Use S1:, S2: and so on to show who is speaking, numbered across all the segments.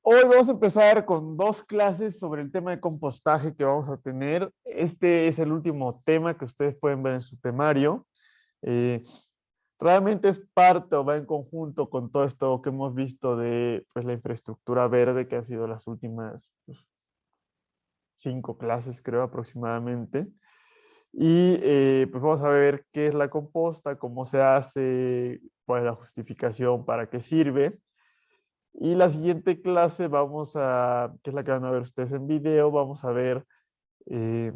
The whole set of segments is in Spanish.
S1: Hoy vamos a empezar con dos clases sobre el tema de compostaje que vamos a tener. Este es el último tema que ustedes pueden ver en su temario. Eh, Realmente es parte o va en conjunto con todo esto que hemos visto de pues, la infraestructura verde, que han sido las últimas 5 clases, creo, aproximadamente. Y pues vamos a ver qué es la composta, cómo se hace, cuál es la justificación, para qué sirve. Y la siguiente clase que es la que van a ver ustedes en video, vamos a ver eh,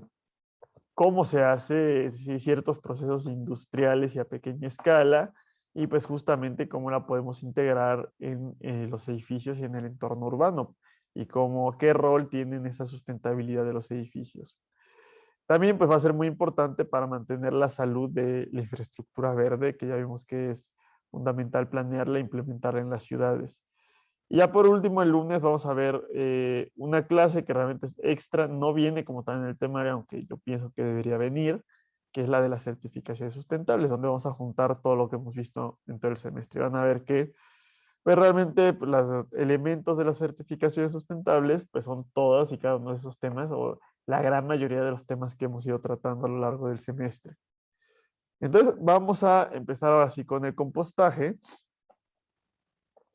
S1: cómo se hace ciertos procesos industriales y a pequeña escala, y pues justamente cómo la podemos integrar en los edificios y en el entorno urbano, y qué rol tienen esa sustentabilidad de los edificios. También pues va a ser muy importante para mantener la salud de la infraestructura verde, que ya vimos que es fundamental planearla e implementarla en las ciudades. Y ya por último, el lunes vamos a ver una clase que realmente es extra, no viene como tal en el temario, aunque yo pienso que debería venir, que es la de las certificaciones sustentables, donde vamos a juntar todo lo que hemos visto en todo el semestre. Van a ver que pues, realmente pues, los elementos de las certificaciones sustentables pues, son todas y cada uno de esos temas, o la gran mayoría de los temas que hemos ido tratando a lo largo del semestre. Entonces, vamos a empezar ahora sí con el compostaje.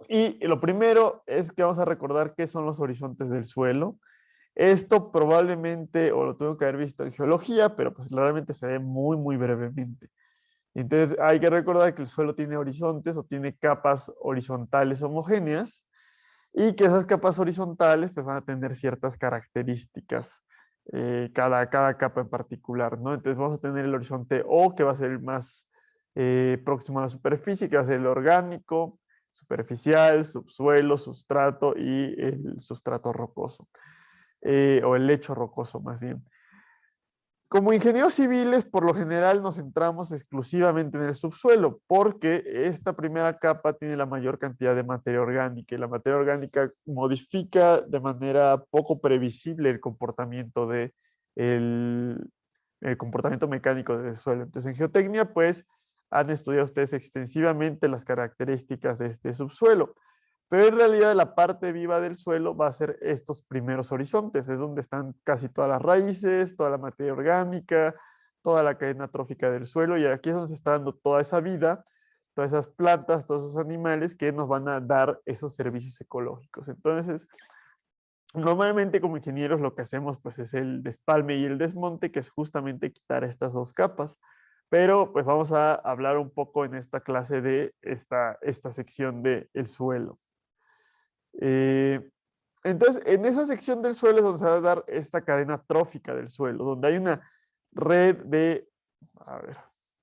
S1: Y lo primero es que vamos a recordar qué son los horizontes del suelo. Esto probablemente, o lo tengo que haber visto en geología, pero pues realmente se ve muy, muy brevemente. Entonces hay que recordar que el suelo tiene horizontes o tiene capas horizontales homogéneas y que esas capas horizontales pues van a tener ciertas características, cada capa en particular, ¿no? Entonces vamos a tener el horizonte O, que va a ser el más próximo a la superficie, que va a ser el orgánico, superficial, subsuelo, sustrato y el sustrato rocoso, o el lecho rocoso más bien. Como ingenieros civiles, por lo general nos centramos exclusivamente en el subsuelo, porque esta primera capa tiene la mayor cantidad de materia orgánica, y la materia orgánica modifica de manera poco previsible el comportamiento mecánico del suelo. Entonces, en geotecnia, pues, han estudiado ustedes extensivamente las características de este subsuelo. Pero en realidad la parte viva del suelo va a ser estos primeros horizontes, es donde están casi todas las raíces, toda la materia orgánica, toda la cadena trófica del suelo, y aquí es donde se está dando toda esa vida, todas esas plantas, todos esos animales que nos van a dar esos servicios ecológicos. Entonces, normalmente como ingenieros lo que hacemos pues es el despalme y el desmonte, que es justamente quitar estas dos capas. Pero pues vamos a hablar un poco en esta clase de esta sección del suelo. Eh, entonces, en esa sección del suelo es donde se va a dar esta cadena trófica del suelo, donde hay red de, a ver,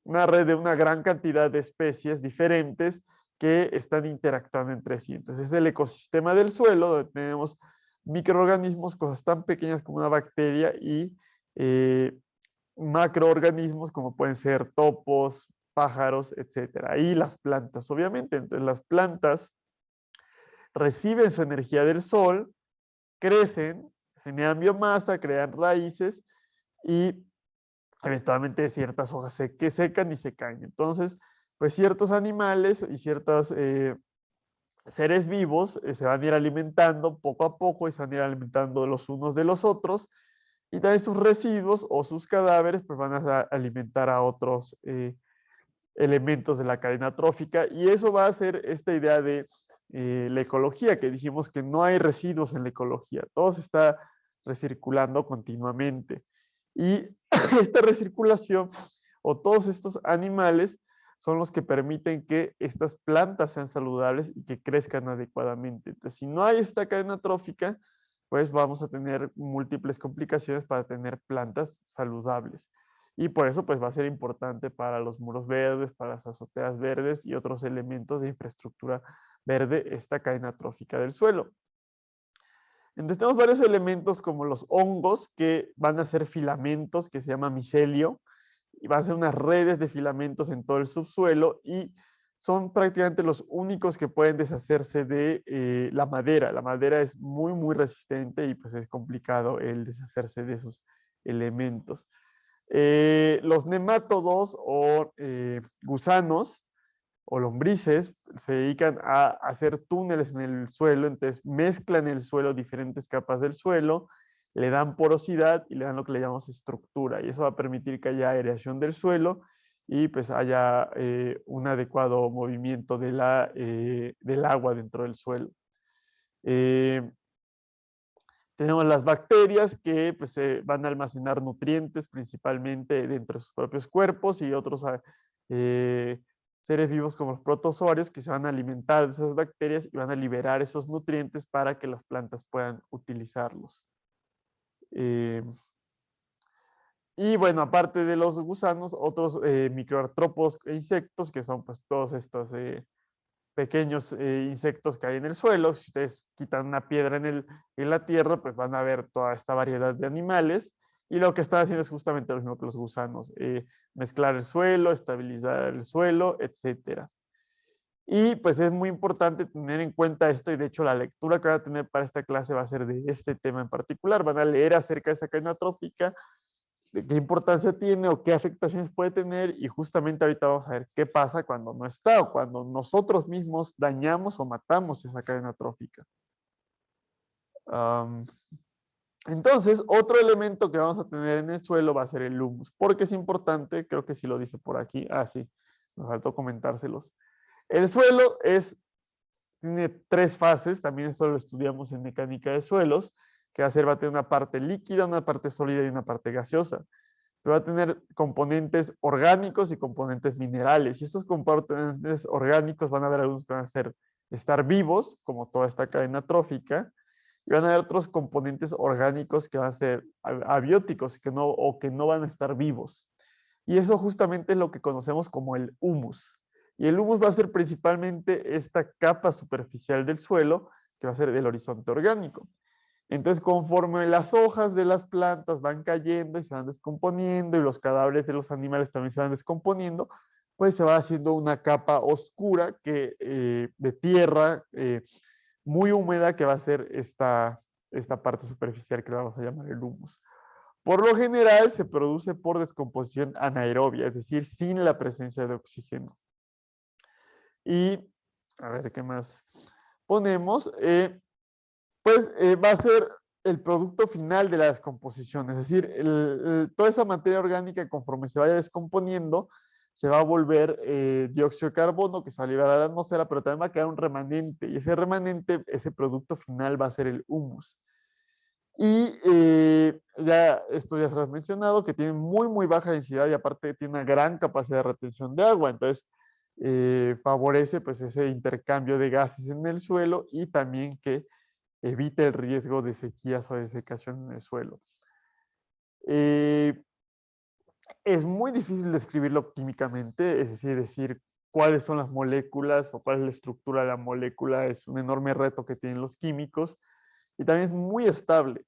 S1: una red de una gran cantidad de especies diferentes que están interactuando entre sí. Entonces, es el ecosistema del suelo, donde tenemos microorganismos, cosas tan pequeñas como una bacteria, y eh, macroorganismos como pueden ser topos, pájaros, etcétera. Y las plantas, obviamente. Entonces, las plantas reciben su energía del sol, crecen, generan biomasa, crean raíces y eventualmente ciertas hojas se secan y se caen. Entonces, pues ciertos animales y ciertos seres vivos se van a ir alimentando poco a poco y se van a ir alimentando los unos de los otros, y también sus residuos o sus cadáveres pues van a alimentar a otros elementos de la cadena trófica, y eso va a ser esta idea de la ecología, que dijimos que no hay residuos en la ecología, todo se está recirculando continuamente. Y esta recirculación o todos estos animales son los que permiten que estas plantas sean saludables y que crezcan adecuadamente. Entonces, si no hay esta cadena trófica, pues vamos a tener múltiples complicaciones para tener plantas saludables. Y por eso pues va a ser importante para los muros verdes, para las azoteas verdes y otros elementos de infraestructura verde, esta cadena trófica del suelo. Entonces tenemos varios elementos como los hongos, que van a ser filamentos, que se llama micelio, y van a ser unas redes de filamentos en todo el subsuelo, y son prácticamente los únicos que pueden deshacerse de la madera. La madera es muy, muy resistente y pues es complicado el deshacerse de esos elementos. Los nemátodos o gusanos o lombrices se dedican a hacer túneles en el suelo, entonces mezclan el suelo, diferentes capas del suelo, le dan porosidad y le dan lo que le llamamos estructura, y eso va a permitir que haya aireación del suelo y pues haya un adecuado movimiento de del agua dentro del suelo. Tenemos las bacterias que pues, van a almacenar nutrientes principalmente dentro de sus propios cuerpos y otros seres vivos como los protozoarios que se van a alimentar de esas bacterias y van a liberar esos nutrientes para que las plantas puedan utilizarlos. Y bueno, aparte de los gusanos, otros microartrópodos e insectos que son pues todos estos pequeños insectos que hay en el suelo. Si ustedes quitan una piedra en la tierra, pues van a ver toda esta variedad de animales. Y lo que están haciendo es justamente lo mismo que los gusanos, mezclar el suelo, estabilizar el suelo, etcétera. Y pues es muy importante tener en cuenta esto, y de hecho la lectura que van a tener para esta clase va a ser de este tema en particular. Van a leer acerca de esa cadena trófica, de qué importancia tiene o qué afectaciones puede tener, y justamente ahorita vamos a ver qué pasa cuando no está o cuando nosotros mismos dañamos o matamos esa cadena trófica. Entonces, otro elemento que vamos a tener en el suelo va a ser el humus. ¿Por qué es importante? Creo que sí lo dice por aquí. Ah, sí, me faltó comentárselos. El suelo tiene 3 fases, también esto lo estudiamos en mecánica de suelos, que va a tener una parte líquida, una parte sólida y una parte gaseosa. Pero va a tener componentes orgánicos y componentes minerales. Y estos componentes orgánicos van a haber algunos que van a estar vivos, como toda esta cadena trófica, y van a haber otros componentes orgánicos que van a ser abióticos o que no van a estar vivos. Y eso justamente es lo que conocemos como el humus. Y el humus va a ser principalmente esta capa superficial del suelo que va a ser del horizonte orgánico. Entonces, conforme las hojas de las plantas van cayendo y se van descomponiendo y los cadáveres de los animales también se van descomponiendo, pues se va haciendo una capa oscura de tierra muy húmeda que va a ser esta parte superficial que le vamos a llamar el humus. Por lo general se produce por descomposición anaerobia, es decir, sin la presencia de oxígeno. Y, a ver, ¿qué más ponemos? Pues va a ser el producto final de la descomposición, es decir, toda esa materia orgánica conforme se vaya descomponiendo, se va a volver dióxido de carbono que se va a liberar a la atmósfera, pero también va a quedar un remanente, y ese remanente, ese producto final va a ser el humus. Y ya esto ya se lo has mencionado, que tiene muy baja densidad y aparte tiene una gran capacidad de retención de agua, entonces favorece pues ese intercambio de gases en el suelo y también que evite el riesgo de sequías o de desecación en el suelo. Es muy difícil describirlo químicamente, es decir cuáles son las moléculas o cuál es la estructura de la molécula, es un enorme reto que tienen los químicos, y también es muy estable.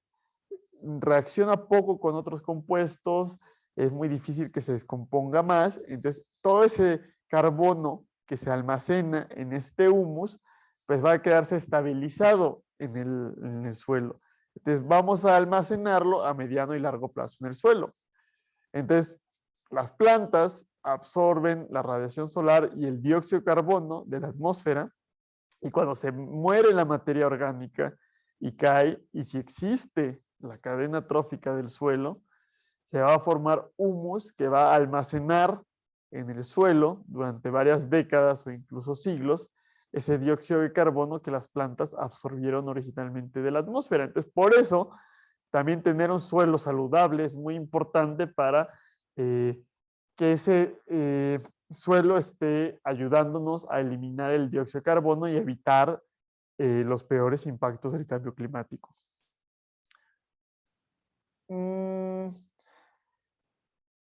S1: Reacciona poco con otros compuestos, es muy difícil que se descomponga más, entonces todo ese carbono que se almacena en este humus, pues va a quedarse estabilizado en el suelo. Entonces vamos a almacenarlo a mediano y largo plazo en el suelo. Entonces, las plantas absorben la radiación solar y el dióxido de carbono de la atmósfera, y cuando se muere la materia orgánica y cae, y si existe la cadena trófica del suelo, se va a formar humus que va a almacenar en el suelo durante varias décadas o incluso siglos ese dióxido de carbono que las plantas absorbieron originalmente de la atmósfera. Entonces, por eso, también tener un suelo saludable es muy importante para que ese suelo esté ayudándonos a eliminar el dióxido de carbono y evitar los peores impactos del cambio climático.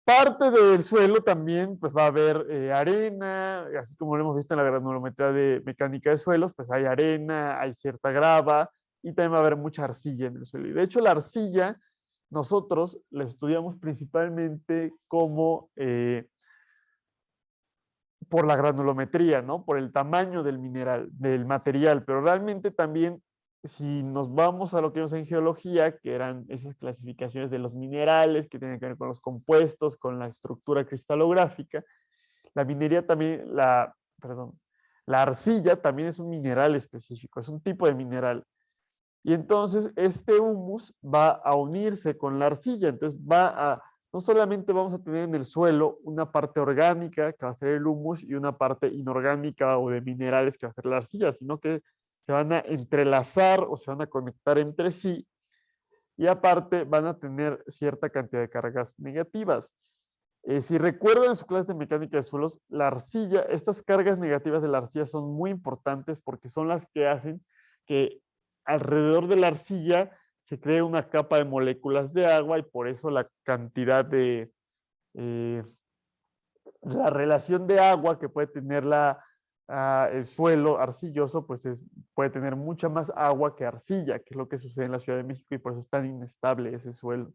S1: Parte del suelo también pues va a haber arena, así como lo hemos visto en la granulometría de mecánica de suelos, pues hay arena, hay cierta grava y también va a haber mucha arcilla en el suelo. Y de hecho la arcilla nosotros la estudiamos principalmente como por la granulometría, ¿no? Por el tamaño del mineral, del material, pero realmente también si nos vamos a lo que vimos en geología, que eran esas clasificaciones de los minerales que tienen que ver con los compuestos, con la estructura cristalográfica, la minería también, perdón, la arcilla también es un mineral específico, es un tipo de mineral. Y entonces este humus va a unirse con la arcilla, entonces no solamente vamos a tener en el suelo una parte orgánica que va a ser el humus y una parte inorgánica o de minerales que va a ser la arcilla, sino que se van a entrelazar o se van a conectar entre sí y aparte van a tener cierta cantidad de cargas negativas. Si recuerdan en su clase de mecánica de suelos, la arcilla, estas cargas negativas de la arcilla son muy importantes porque son las que hacen que alrededor de la arcilla se cree una capa de moléculas de agua y por eso la cantidad de, la relación de agua que puede tener el suelo arcilloso, pues puede tener mucha más agua que arcilla, que es lo que sucede en la Ciudad de México y por eso es tan inestable ese suelo.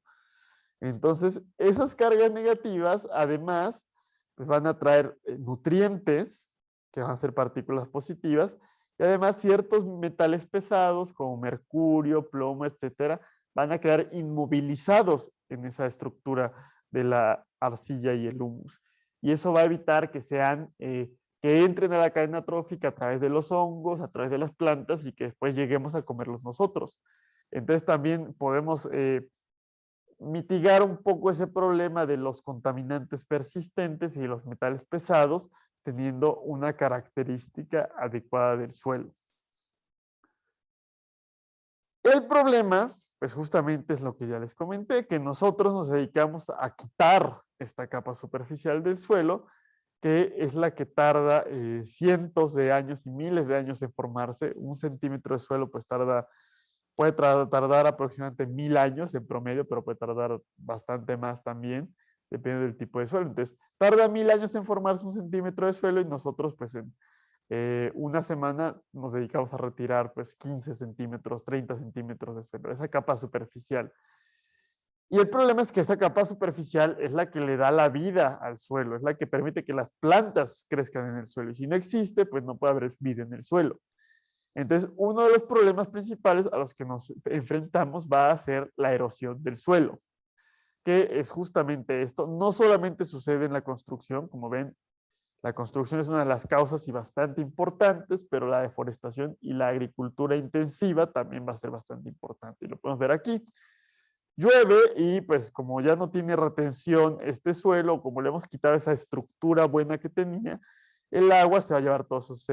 S1: Entonces, esas cargas negativas, además, pues van a traer nutrientes, que van a ser partículas positivas, y además ciertos metales pesados como mercurio, plomo, etcétera, van a quedar inmovilizados en esa estructura de la arcilla y el humus. Y eso va a evitar que entren a la cadena trófica a través de los hongos, a través de las plantas y que después lleguemos a comerlos nosotros. Entonces también podemos mitigar un poco ese problema de los contaminantes persistentes y los metales pesados, teniendo una característica adecuada del suelo. El problema, pues justamente es lo que ya les comenté, que nosotros nos dedicamos a quitar esta capa superficial del suelo, que es la que tarda cientos de años y miles de años en formarse. Un centímetro de suelo pues puede tardar aproximadamente 1000 años en promedio, pero puede tardar bastante más también, depende del tipo de suelo. Entonces, tarda 1000 años en formarse un centímetro de suelo y nosotros pues en una semana nos dedicamos a retirar pues 15 centímetros, 30 centímetros de suelo, esa capa superficial. Y el problema es que esa capa superficial es la que le da la vida al suelo, es la que permite que las plantas crezcan en el suelo. Y si no existe, pues no puede haber vida en el suelo. Entonces, uno de los problemas principales a los que nos enfrentamos va a ser la erosión del suelo, que es justamente esto. No solamente sucede en la construcción, como ven, la construcción es una de las causas y bastante importantes, pero la deforestación y la agricultura intensiva también va a ser bastante importante. Y lo podemos ver aquí. Llueve y pues como ya no tiene retención este suelo, como le hemos quitado esa estructura buena que tenía, el agua se va a llevar todos esos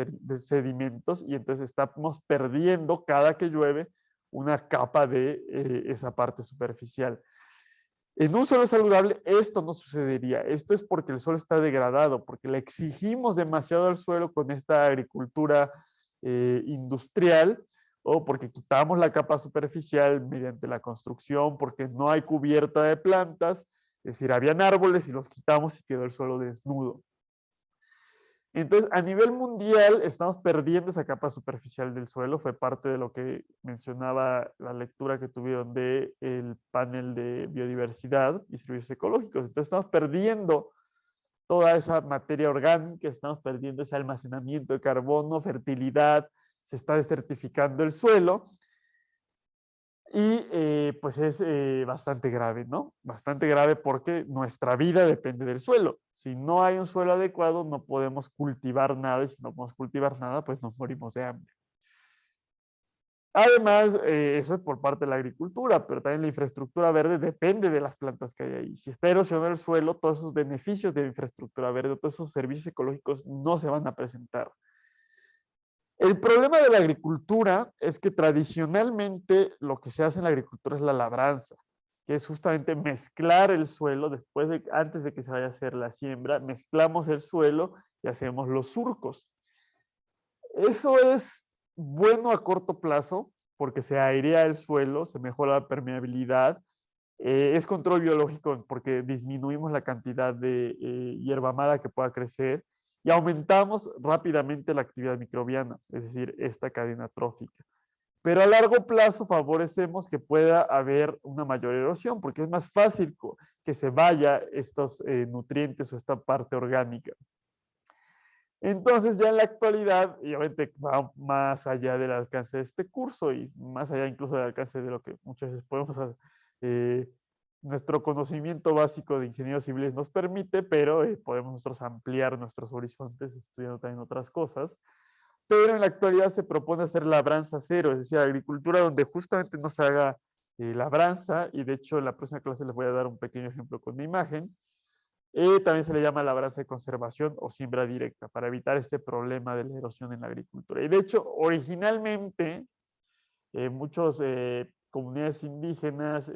S1: sedimentos y entonces estamos perdiendo cada que llueve una capa de esa parte superficial. En un suelo saludable esto no sucedería. Esto es porque el suelo está degradado, porque le exigimos demasiado al suelo con esta agricultura industrial o porque quitamos la capa superficial mediante la construcción, porque no hay cubierta de plantas, es decir, habían árboles y los quitamos y quedó el suelo desnudo. Entonces, a nivel mundial, estamos perdiendo esa capa superficial del suelo. Fue parte de lo que mencionaba la lectura que tuvieron del panel de biodiversidad y servicios ecológicos. Entonces, estamos perdiendo toda esa materia orgánica, estamos perdiendo ese almacenamiento de carbono, fertilidad, se está desertificando el suelo. Y pues es bastante grave, ¿no? Bastante grave porque nuestra vida depende del suelo. Si no hay un suelo adecuado, no podemos cultivar nada y si no podemos cultivar nada, pues nos morimos de hambre. Además, eso es por parte de la agricultura, pero también la infraestructura verde depende de las plantas que hay ahí. Si está erosionado el suelo, todos esos beneficios de la infraestructura verde, todos esos servicios ecológicos no se van a presentar. El problema de la agricultura es que tradicionalmente lo que se hace en la agricultura es la labranza, que es justamente mezclar el suelo antes de que se vaya a hacer la siembra, mezclamos el suelo y hacemos los surcos. Eso es bueno a corto plazo porque se airea el suelo, se mejora la permeabilidad, es control biológico porque disminuimos la cantidad de hierba mala que pueda crecer y aumentamos rápidamente la actividad microbiana, es decir, esta cadena trófica. Pero a largo plazo favorecemos que pueda haber una mayor erosión porque es más fácil que se vaya estos nutrientes o esta parte orgánica. Entonces ya en la actualidad, y obviamente va más allá del alcance de este curso y más allá incluso del alcance de lo que muchas veces podemos nuestro conocimiento básico de ingenieros civiles nos permite, pero podemos nosotros ampliar nuestros horizontes estudiando también otras cosas. Pero en la actualidad se propone hacer labranza cero, es decir, agricultura donde justamente no se haga labranza, y de hecho en la próxima clase les voy a dar un pequeño ejemplo con mi imagen. También se le llama labranza de conservación o siembra directa para evitar este problema de la erosión en la agricultura. Y de hecho, originalmente, muchas comunidades indígenas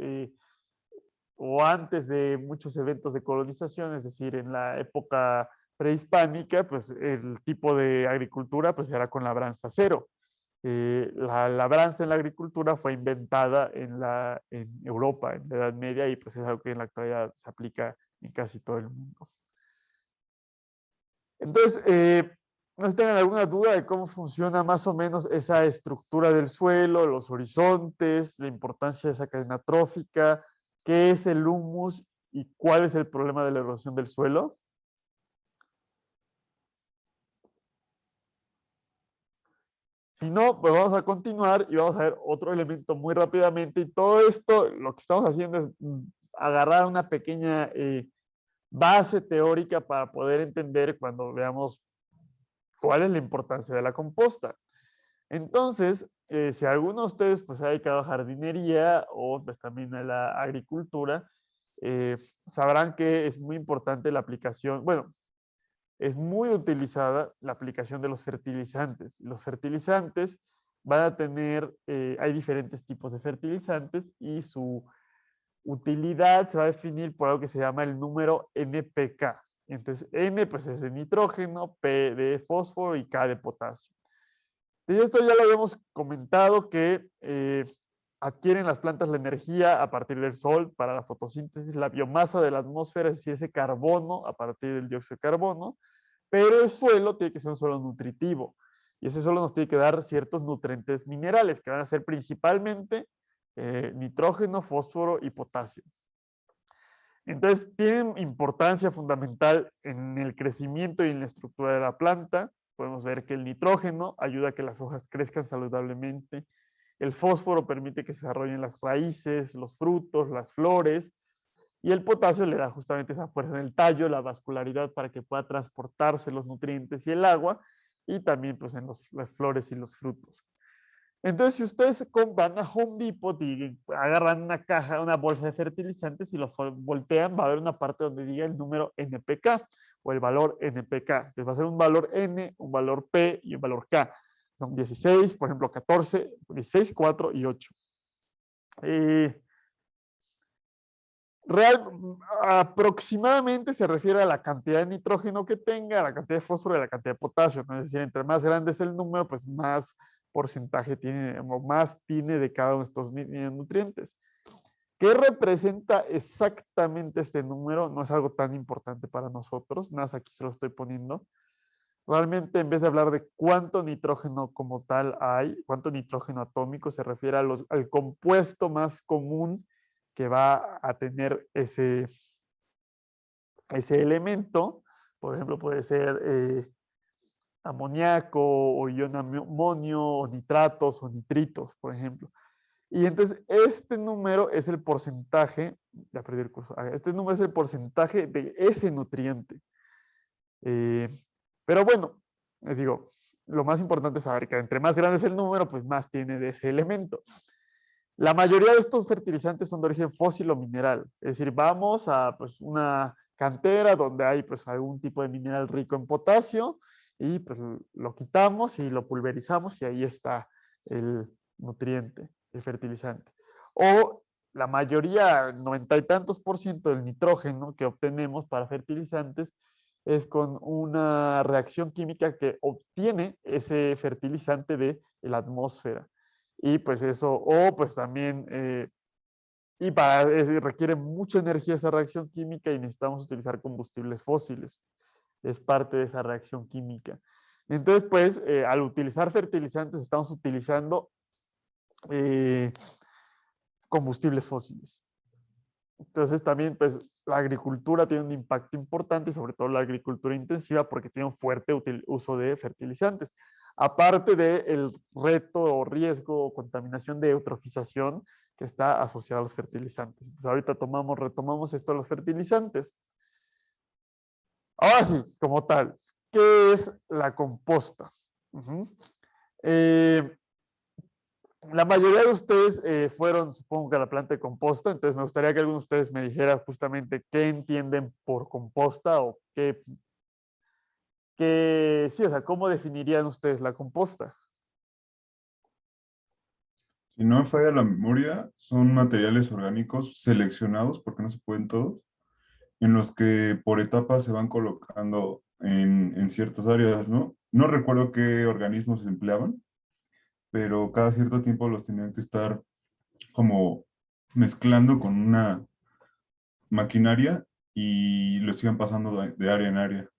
S1: o antes de muchos eventos de colonización, es decir, en la época prehispánica, pues el tipo de agricultura pues era con labranza cero. La labranza en la agricultura fue inventada en Europa, en la Edad Media, y pues es algo que en la actualidad se aplica en casi todo el mundo. Entonces, no sé si tengan alguna duda de cómo funciona más o menos esa estructura del suelo, los horizontes, la importancia de esa cadena trófica, qué es el humus y cuál es el problema de la erosión del suelo. Si no, pues vamos a continuar y vamos a ver otro elemento muy rápidamente. Y todo esto, lo que estamos haciendo es agarrar una pequeña base teórica para poder entender cuando veamos cuál es la importancia de la composta. Entonces, si alguno de ustedes pues, se ha dedicado a jardinería o pues, también a la agricultura, sabrán que es muy importante la aplicación, bueno, es muy utilizada la aplicación de los fertilizantes. Los fertilizantes van a tener, hay diferentes tipos de fertilizantes y su utilidad se va a definir por algo que se llama el número NPK. Entonces, N pues es de nitrógeno, P de fósforo y K de potasio. Y esto ya lo habíamos comentado que adquieren las plantas la energía a partir del sol para la fotosíntesis, la biomasa de la atmósfera, es decir, ese carbono a partir del dióxido de carbono, pero el suelo tiene que ser un suelo nutritivo y ese suelo nos tiene que dar ciertos nutrientes minerales que van a ser principalmente nitrógeno, fósforo y potasio. Entonces, tienen importancia fundamental en el crecimiento y en la estructura de la planta. Podemos ver que el nitrógeno ayuda a que las hojas crezcan saludablemente. El fósforo permite que se desarrollen las raíces, los frutos, las flores. Y el potasio le da justamente esa fuerza en el tallo, la vascularidad para que pueda transportarse los nutrientes y el agua. Y también pues, en las flores y los frutos. Entonces, si ustedes van a Home Depot y agarran una caja, una bolsa de fertilizantes y lo voltean, va a haber una parte donde diga el número NPK o el valor NPK. Entonces va a ser un valor N, un valor P y un valor K. Son 16, por ejemplo, 14, 16, 4 y 8. Aproximadamente se refiere a la cantidad de nitrógeno que tenga, a la cantidad de fósforo y a la cantidad de potasio, ¿no? Es decir, entre más grande es el número, pues más porcentaje tiene, o más tiene de cada uno de estos nutrientes. ¿Qué representa exactamente este número? No es algo tan importante para nosotros, nada más aquí se lo estoy poniendo. Realmente, en vez de hablar de cuánto nitrógeno como tal hay, cuánto nitrógeno atómico, se refiere al compuesto más común que va a tener ese elemento. Por ejemplo, puede ser amoníaco o ion amonio o nitratos o nitritos, por ejemplo. Y entonces este número es el porcentaje, ya perdí el curso, este número es el porcentaje de ese nutriente. Pero bueno, les digo, lo más importante es saber que entre más grande es el número, pues más tiene de ese elemento. La mayoría de estos fertilizantes son de origen fósil o mineral. Es decir, vamos a pues, una cantera donde hay pues, algún tipo de mineral rico en potasio y pues, lo quitamos y lo pulverizamos y ahí está el nutriente, el fertilizante. O la mayoría, 90 y tantos por ciento del nitrógeno que obtenemos para fertilizantes es con una reacción química que obtiene ese fertilizante de la atmósfera. Y pues eso, o pues también, y para requiere mucha energía esa reacción química y necesitamos utilizar combustibles fósiles. Es parte de esa reacción química. Entonces, pues, al utilizar fertilizantes estamos utilizando combustibles fósiles. Entonces, también, pues, la agricultura tiene un impacto importante, sobre todo la agricultura intensiva, porque tiene un fuerte uso de fertilizantes. aparte del reto o riesgo o contaminación de eutrofización que está asociado a los fertilizantes. Entonces ahorita retomamos esto de los fertilizantes. Ahora sí, como tal, ¿qué es la composta? La mayoría de ustedes fueron, supongo que a la planta de composta, entonces me gustaría que alguno de ustedes me dijera justamente qué entienden por composta o sí, o sea, cómo definirían ustedes la composta.
S2: Si no me falla la memoria, son materiales orgánicos seleccionados, porque no se pueden todos, en los que por etapas se van colocando en ciertas áreas, ¿no? No recuerdo qué organismos se empleaban, pero cada cierto tiempo los tenían que estar como mezclando con una maquinaria y los iban pasando de área en área.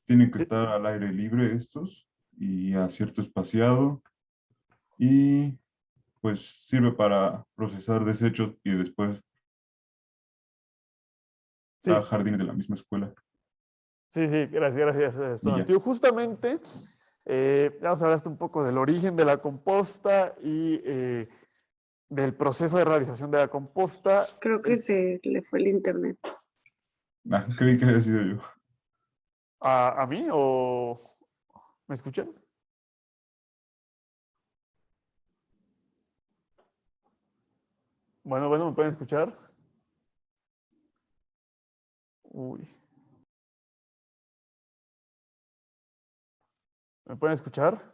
S2: Tienen que
S1: Sí,
S2: estar al aire libre estos y a cierto espaciado y pues sirve para procesar desechos y después a
S1: sí,
S2: jardines de la misma escuela.
S1: sí, sí, gracias,
S2: Y ya.
S1: Donatiu. Justamente, ya nos hablaste un poco del origen de la composta y del proceso de realización de la composta.
S3: Creo que se le fue el internet.
S2: Ah, creí que había sido yo.
S1: ¿A mí o me escuchan? Bueno, ¿me pueden escuchar? Uy, ¿me pueden escuchar?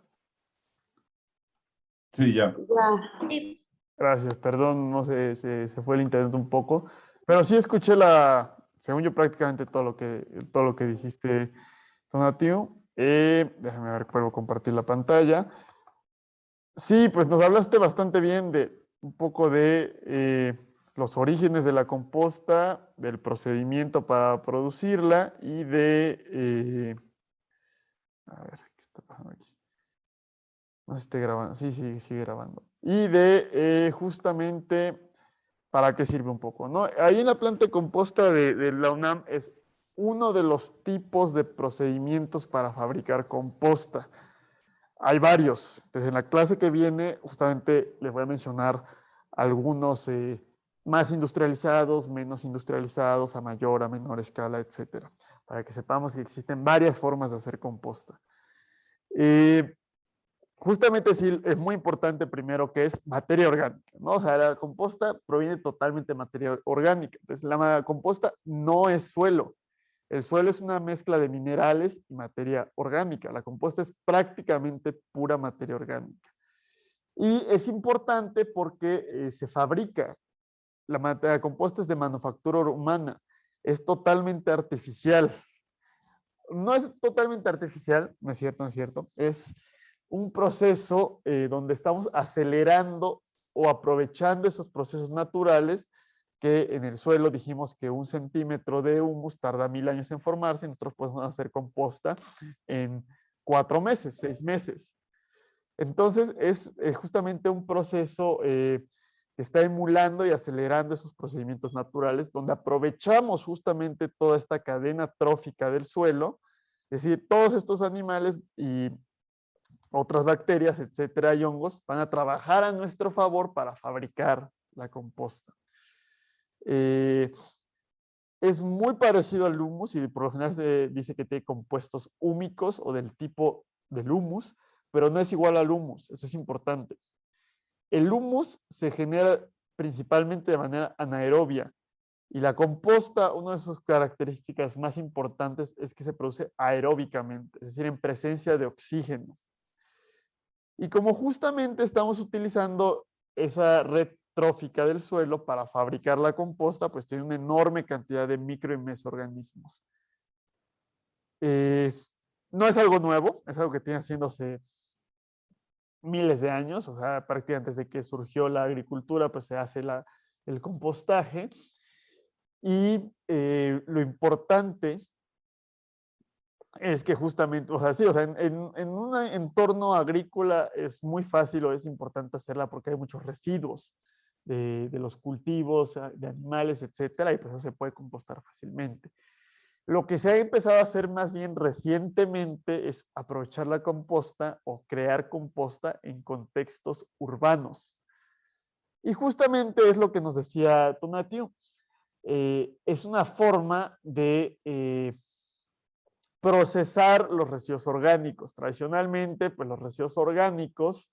S2: Sí, ya.
S3: Ya.
S1: Gracias, perdón, no sé, se fue el internet un poco, pero sí escuché según yo prácticamente todo lo que dijiste, Donatiu. Déjame ver, puedo compartir la pantalla. Sí, pues nos hablaste bastante bien de un poco de los orígenes de la composta, del procedimiento para producirla y a ver, ¿qué está pasando aquí? No sé si esté grabando, sí, sí, sigue grabando. Y de justamente para qué sirve un poco, ¿no? Ahí en la planta de composta de la UNAM es uno de los tipos de procedimientos para fabricar composta. Hay varios. Entonces, en la clase que viene, justamente les voy a mencionar algunos más industrializados, menos industrializados, a mayor, a menor escala, etcétera, para que sepamos que existen varias formas de hacer composta. Justamente sí, es muy importante primero que es materia orgánica, ¿no? O sea, la composta proviene totalmente de materia orgánica. Entonces, la composta no es suelo. El suelo es una mezcla de minerales y materia orgánica. La composta es prácticamente pura materia orgánica. Y es importante porque se fabrica. La composta es de manufactura humana. Es totalmente artificial. No es totalmente artificial, no es cierto, no es cierto. Es un proceso donde estamos acelerando o aprovechando esos procesos naturales que en el suelo dijimos que 1 centímetro de humus tarda 1000 años en formarse y nosotros podemos hacer composta en 4 meses, 6 meses. Entonces es justamente un proceso que está emulando y acelerando esos procedimientos naturales donde aprovechamos justamente toda esta cadena trófica del suelo, es decir, todos estos animales y otras bacterias, etcétera, y hongos, van a trabajar a nuestro favor para fabricar la composta. Es muy parecido al humus y por lo general se dice que tiene compuestos húmicos o del tipo del humus, pero no es igual al humus, eso es importante. El humus se genera principalmente de manera anaerobia y la composta, una de sus características más importantes es que se produce aeróbicamente, es decir, en presencia de oxígeno. Y como justamente estamos utilizando esa red trófica del suelo para fabricar la composta, pues tiene una enorme cantidad de micro y mesoorganismos. No es algo nuevo, es algo que tiene haciéndose miles de años, o sea, prácticamente desde que surgió la agricultura, pues se hace el compostaje. Y lo importante es que justamente, o sea, sí, o sea, en un entorno agrícola es muy fácil o es importante hacerla porque hay muchos residuos de los cultivos, de animales, etcétera, y pues eso se puede compostar fácilmente. Lo que se ha empezado a hacer más bien recientemente es aprovechar la composta o crear composta en contextos urbanos. Y justamente es lo que nos decía Tonatiuh. Es una forma de procesar los residuos orgánicos. Tradicionalmente, pues los residuos orgánicos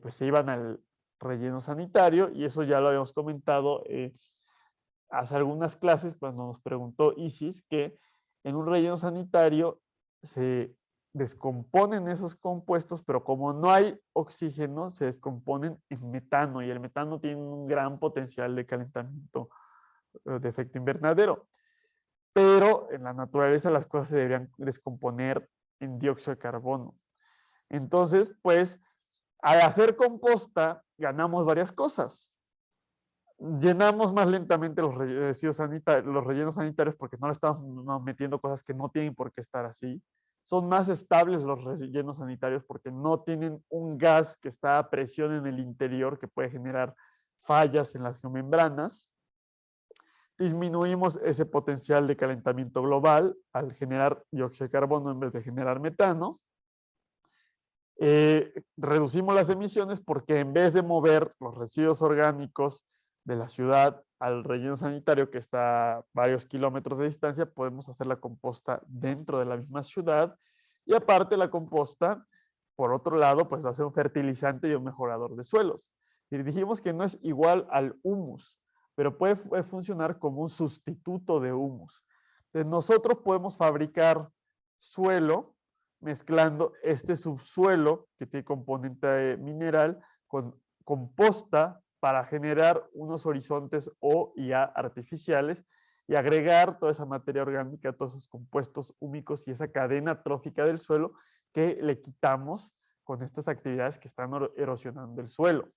S1: pues se iban al relleno sanitario, y eso ya lo habíamos comentado hace algunas clases cuando nos preguntó Isis que en un relleno sanitario se descomponen esos compuestos, pero como no hay oxígeno, se descomponen en metano, y el metano tiene un gran potencial de calentamiento de efecto invernadero. Pero en la naturaleza las cosas se deberían descomponer en dióxido de carbono. Entonces, pues, al hacer composta, ganamos varias cosas. Llenamos más lentamente los residuos sanitarios, los rellenos sanitarios, porque no le estamos metiendo cosas que no tienen por qué estar así. Son más estables los rellenos sanitarios porque no tienen un gas que está a presión en el interior que puede generar fallas en las geomembranas. Disminuimos ese potencial de calentamiento global al generar dióxido de carbono en vez de generar metano. Reducimos las emisiones porque en vez de mover los residuos orgánicos de la ciudad al relleno sanitario que está a varios kilómetros de distancia, podemos hacer la composta dentro de la misma ciudad. Y aparte la composta, por otro lado, pues va a ser un fertilizante y un mejorador de suelos. Y dijimos que no es igual al humus, pero puede funcionar como un sustituto de humus. Entonces nosotros podemos fabricar suelo mezclando este subsuelo que tiene componente mineral con composta para generar unos horizontes O y A artificiales y agregar toda esa materia orgánica, todos esos compuestos húmicos y esa cadena trófica del suelo que le quitamos con estas actividades que están erosionando el suelo.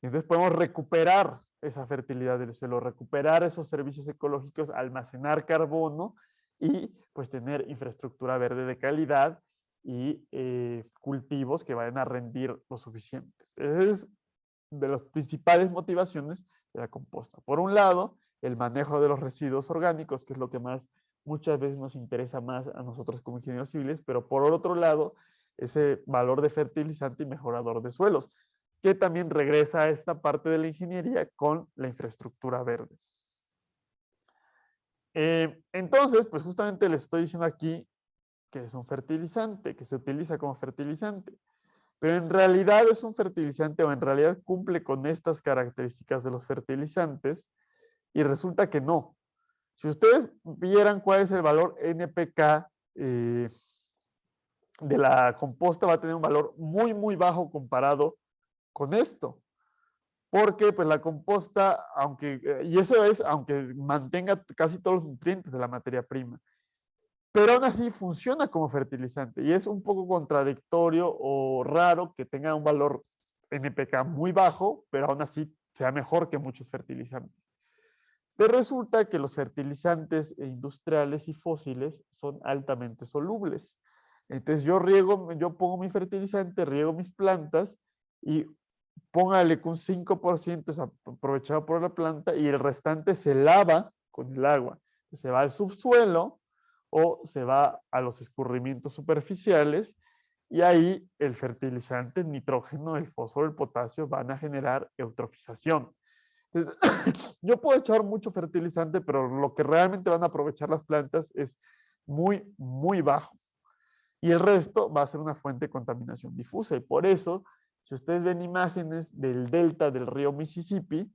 S1: Entonces podemos recuperar esa fertilidad del suelo, recuperar esos servicios ecológicos, almacenar carbono y pues tener infraestructura verde de calidad y cultivos que vayan a rendir lo suficiente. Esa es de las principales motivaciones de la composta. Por un lado, el manejo de los residuos orgánicos, que es lo que más muchas veces nos interesa más a nosotros como ingenieros civiles, pero por otro lado, ese valor de fertilizante y mejorador de suelos, que también regresa a esta parte de la ingeniería con la infraestructura verde. Entonces, pues justamente les estoy diciendo aquí que es un fertilizante, que se utiliza como fertilizante, pero en realidad es un fertilizante o en realidad cumple con estas características de los fertilizantes y resulta que no. Si ustedes vieran cuál es el valor NPK de la composta, va a tener un valor muy, muy bajo comparado con esto. Porque pues la composta, y eso es aunque mantenga casi todos los nutrientes de la materia prima, pero aún así funciona como fertilizante y es un poco contradictorio o raro que tenga un valor NPK muy bajo, pero aún así sea mejor que muchos fertilizantes. Te resulta que los fertilizantes industriales y fósiles son altamente solubles. Entonces yo pongo mi fertilizante, riego mis plantas y póngale que un 5% es aprovechado por la planta y el restante se lava con el agua. Se va al subsuelo o se va a los escurrimientos superficiales y ahí el fertilizante, el nitrógeno, el fósforo, el potasio van a generar eutrofización. Entonces, yo puedo echar mucho fertilizante, pero lo que realmente van a aprovechar las plantas es muy, muy bajo. Y el resto va a ser una fuente de contaminación difusa. Y por eso, si ustedes ven imágenes del delta del río Mississippi,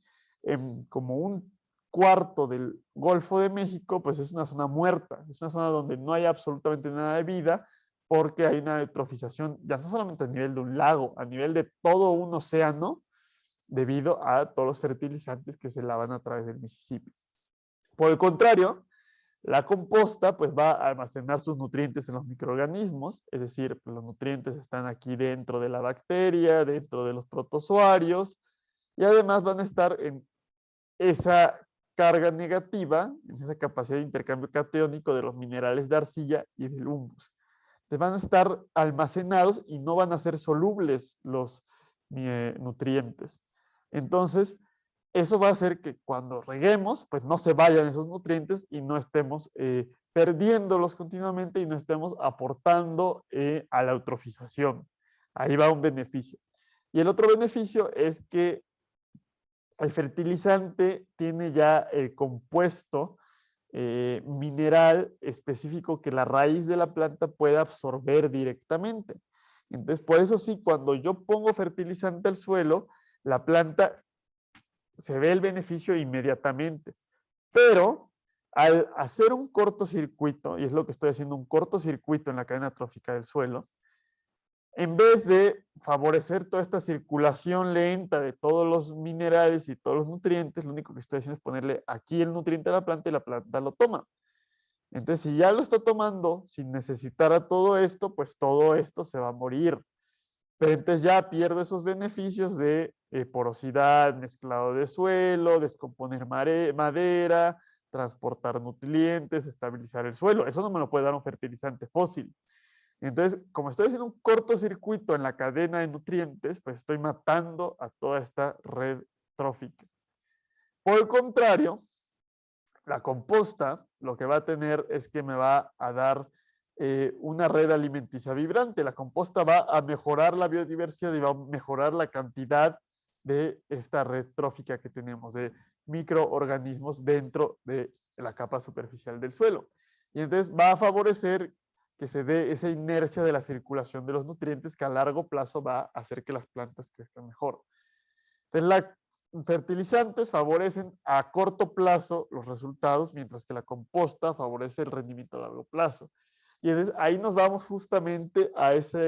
S1: como un cuarto del Golfo de México, pues es una zona muerta, es una zona donde no hay absolutamente nada de vida, porque hay una eutrofización, ya no solamente a nivel de un lago, a nivel de todo un océano, debido a todos los fertilizantes que se lavan a través del Mississippi. Por el contrario, la composta pues va a almacenar sus nutrientes en los microorganismos, es decir, pues, los nutrientes están aquí dentro de la bacteria, dentro de los protozoarios, y además van a estar en esa carga negativa, en esa capacidad de intercambio catiónico de los minerales de arcilla y del humus. Entonces van a estar almacenados y no van a ser solubles los nutrientes. Entonces, eso va a hacer que cuando reguemos, pues no se vayan esos nutrientes y no estemos perdiéndolos continuamente y no estemos aportando a la eutrofización. Ahí va un beneficio. Y el otro beneficio es que el fertilizante tiene ya el compuesto mineral específico que la raíz de la planta puede absorber directamente. Entonces, por eso sí, cuando yo pongo fertilizante al suelo, la planta se ve el beneficio inmediatamente. Pero al hacer un cortocircuito, y es lo que estoy haciendo, un cortocircuito en la cadena trófica del suelo, en vez de favorecer toda esta circulación lenta de todos los minerales y todos los nutrientes, lo único que estoy haciendo es ponerle aquí el nutriente a la planta y la planta lo toma. Entonces, si ya lo está tomando sin necesitar a todo esto, pues todo esto se va a morir. Pero entonces ya pierdo esos beneficios de porosidad, mezclado de suelo, descomponer madera, transportar nutrientes, estabilizar el suelo. Eso no me lo puede dar un fertilizante fósil. Entonces, como estoy haciendo un cortocircuito en la cadena de nutrientes, pues estoy matando a toda esta red trófica. Por el contrario, la composta lo que va a tener es que me va a dar una red alimenticia vibrante. La composta va a mejorar la biodiversidad y va a mejorar la cantidad de esta red trófica que tenemos, de microorganismos dentro de la capa superficial del suelo. Y entonces va a favorecer que se dé esa inercia de la circulación de los nutrientes que a largo plazo va a hacer que las plantas crezcan mejor. Entonces, fertilizantes favorecen a corto plazo los resultados, mientras que la composta favorece el rendimiento a largo plazo. Y entonces ahí nos vamos justamente a esa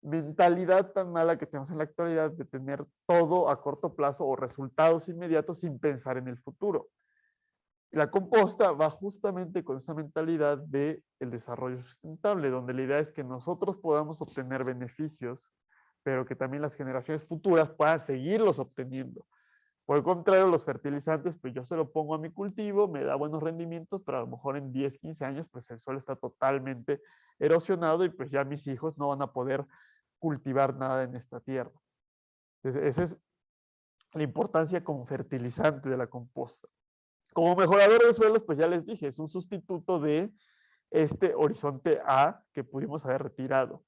S1: mentalidad tan mala que tenemos en la actualidad de tener todo a corto plazo o resultados inmediatos sin pensar en el futuro. Y la composta va justamente con esa mentalidad del desarrollo sustentable, donde la idea es que nosotros podamos obtener beneficios, pero que también las generaciones futuras puedan seguirlos obteniendo. Por el contrario, los fertilizantes, pues yo se lo pongo a mi cultivo, me da buenos rendimientos, pero a lo mejor en 10, 15 años, pues el suelo está totalmente erosionado y pues ya mis hijos no van a poder cultivar nada en esta tierra. Entonces, esa es la importancia como fertilizante de la composta. Como mejorador de suelos, pues ya les dije, es un sustituto de este horizonte A que pudimos haber retirado.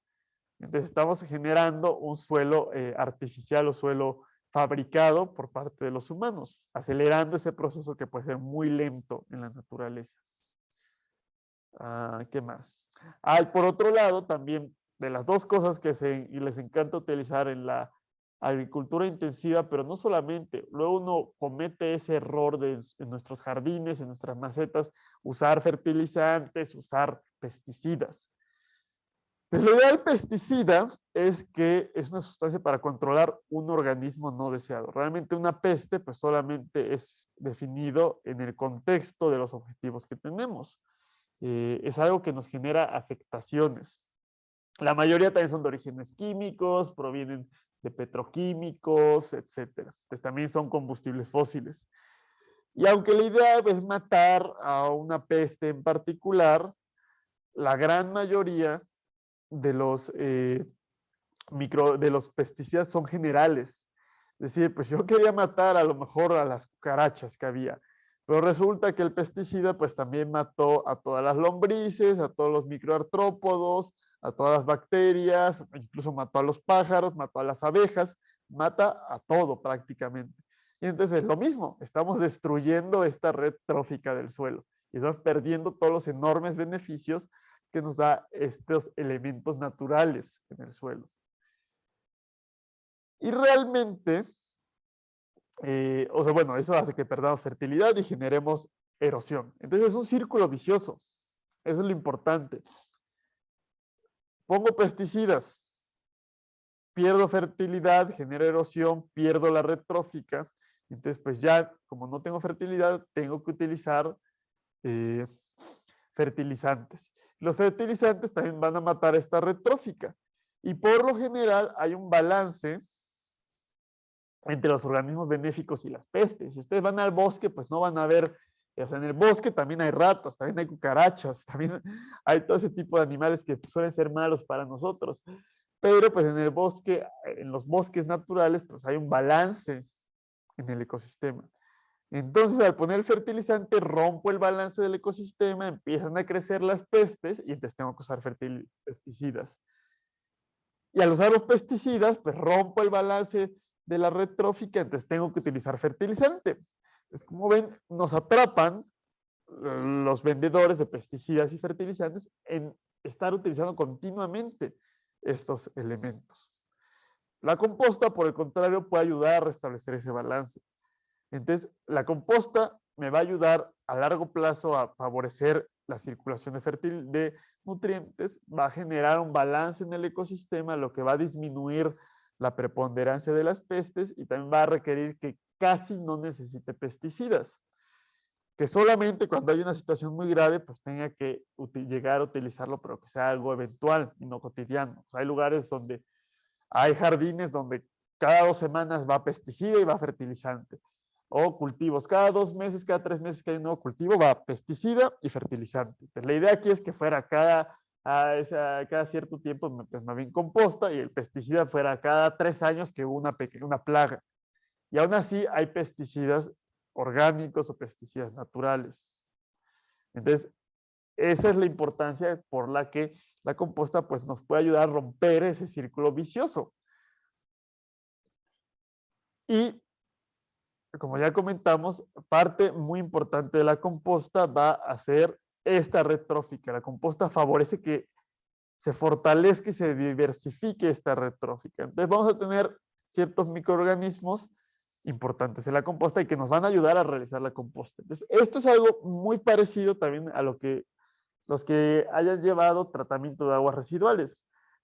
S1: Entonces estamos generando un suelo artificial o suelo fabricado por parte de los humanos, acelerando ese proceso que puede ser muy lento en la naturaleza. ¿Qué más? Y por otro lado, también de las dos cosas que les encanta utilizar en la agricultura intensiva, pero no solamente, luego uno comete ese error en nuestros jardines, en nuestras macetas, usar fertilizantes, usar pesticidas. Entonces, la idea del pesticida es que es una sustancia para controlar un organismo no deseado. Realmente una peste pues solamente es definido en el contexto de los objetivos que tenemos. Es algo que nos genera afectaciones. La mayoría también son de orígenes químicos, provienen de petroquímicos, etcétera. Entonces también son combustibles fósiles. Y aunque la idea es matar a una peste en particular, la gran mayoría de los pesticidas son generales. Es decir, pues yo quería matar a lo mejor a las cucarachas que había, pero resulta que el pesticida pues también mató a todas las lombrices, a todos los microartrópodos, a todas las bacterias, incluso mató a los pájaros, mató a las abejas, mata a todo prácticamente. Y entonces es lo mismo, estamos destruyendo esta red trófica del suelo y estamos perdiendo todos los enormes beneficios que nos da estos elementos naturales en el suelo. Y realmente, bueno, eso hace que perdamos fertilidad y generemos erosión. Entonces es un círculo vicioso. Eso es lo importante. Pongo pesticidas, pierdo fertilidad, genero erosión, pierdo la red trófica. Entonces, pues ya, como no tengo fertilidad, tengo que utilizar fertilizantes. Los fertilizantes también van a matar esta red trófica. Y por lo general hay un balance entre los organismos benéficos y las pestes. Si ustedes van al bosque, pues no van a ver, o sea, en el bosque también hay ratas, también hay cucarachas, también hay todo ese tipo de animales que suelen ser malos para nosotros. Pero pues en el bosque, en los bosques naturales, pues hay un balance en el ecosistema. Entonces, al poner el fertilizante, rompo el balance del ecosistema, empiezan a crecer las pestes y entonces tengo que usar pesticidas. Y al usar los pesticidas, pues rompo el balance de la red trófica, entonces tengo que utilizar fertilizante. Entonces, como ven, nos atrapan los vendedores de pesticidas y fertilizantes en estar utilizando continuamente estos elementos. La composta, por el contrario, puede ayudar a restablecer ese balance. Entonces, la composta me va a ayudar a largo plazo a favorecer la circulación de nutrientes, va a generar un balance en el ecosistema, lo que va a disminuir la preponderancia de las pestes y también va a requerir que casi no necesite pesticidas. Que solamente cuando hay una situación muy grave, pues tenga que llegar a utilizarlo, pero que sea algo eventual y no cotidiano. O sea, hay lugares donde hay jardines donde cada 2 semanas va pesticida y va fertilizante. O cultivos, cada 2 meses, cada 3 meses que hay un nuevo cultivo, va pesticida y fertilizante. Entonces, la idea aquí es que fuera cada cierto tiempo, pues más bien composta, y el pesticida fuera cada 3 años que hubo una plaga. Y aún así hay pesticidas orgánicos o pesticidas naturales. Entonces, esa es la importancia por la que la composta pues, nos puede ayudar a romper ese círculo vicioso. Y como ya comentamos, parte muy importante de la composta va a ser esta red trófica. La composta favorece que se fortalezca y se diversifique esta red trófica. Entonces vamos a tener ciertos microorganismos importantes en la composta y que nos van a ayudar a realizar la composta. Entonces, esto es algo muy parecido también a lo que los que hayan llevado tratamiento de aguas residuales,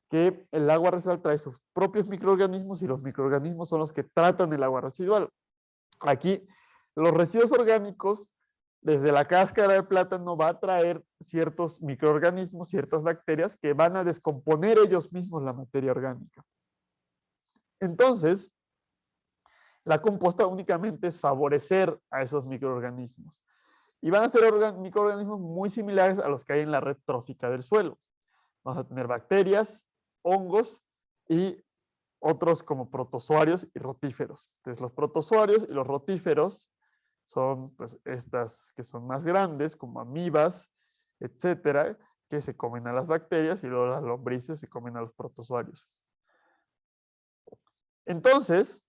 S1: que el agua residual trae sus propios microorganismos y los microorganismos son los que tratan el agua residual. Aquí, los residuos orgánicos, desde la cáscara de plátano, va a traer ciertos microorganismos, ciertas bacterias que van a descomponer ellos mismos la materia orgánica. Entonces, la composta únicamente es favorecer a esos microorganismos. Y van a ser microorganismos muy similares a los que hay en la red trófica del suelo. Vamos a tener bacterias, hongos y otros como protozoarios y rotíferos. Entonces, los protozoarios y los rotíferos son pues estas que son más grandes, como amibas, etcétera, que se comen a las bacterias y luego las lombrices se comen a los protozoarios. Entonces,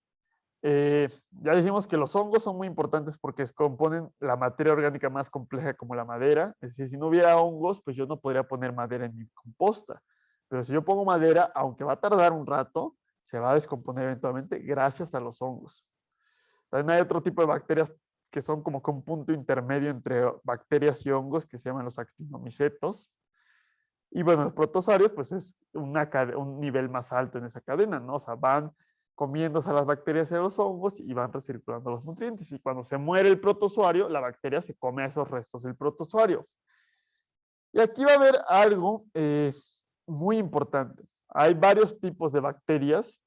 S1: ya dijimos que los hongos son muy importantes porque componen la materia orgánica más compleja como la madera. Es decir, si no hubiera hongos, pues yo no podría poner madera en mi composta. Pero si yo pongo madera, aunque va a tardar un rato, se va a descomponer eventualmente gracias a los hongos. También hay otro tipo de bacterias que son como que un punto intermedio entre bacterias y hongos que se llaman los actinomicetos. Y bueno, los protozoarios, pues es un nivel más alto en esa cadena, ¿no? O sea, van comiéndose a las bacterias y a los hongos y van recirculando los nutrientes. Y cuando se muere el protozoario, la bacteria se come a esos restos del protozoario. Y aquí va a haber algo muy importante. Hay varios tipos de bacterias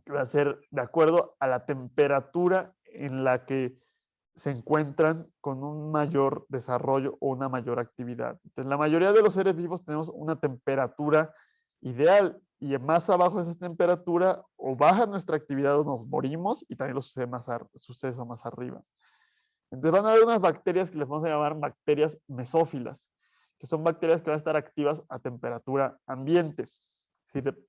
S1: que va a ser de acuerdo a la temperatura en la que se encuentran con un mayor desarrollo o una mayor actividad. Entonces, la mayoría de los seres vivos tenemos una temperatura ideal y más abajo de esa temperatura o baja nuestra actividad o nos morimos y también lo sucede más arriba. Entonces van a haber unas bacterias que les vamos a llamar bacterias mesófilas, que son bacterias que van a estar activas a temperatura ambiente, es decir,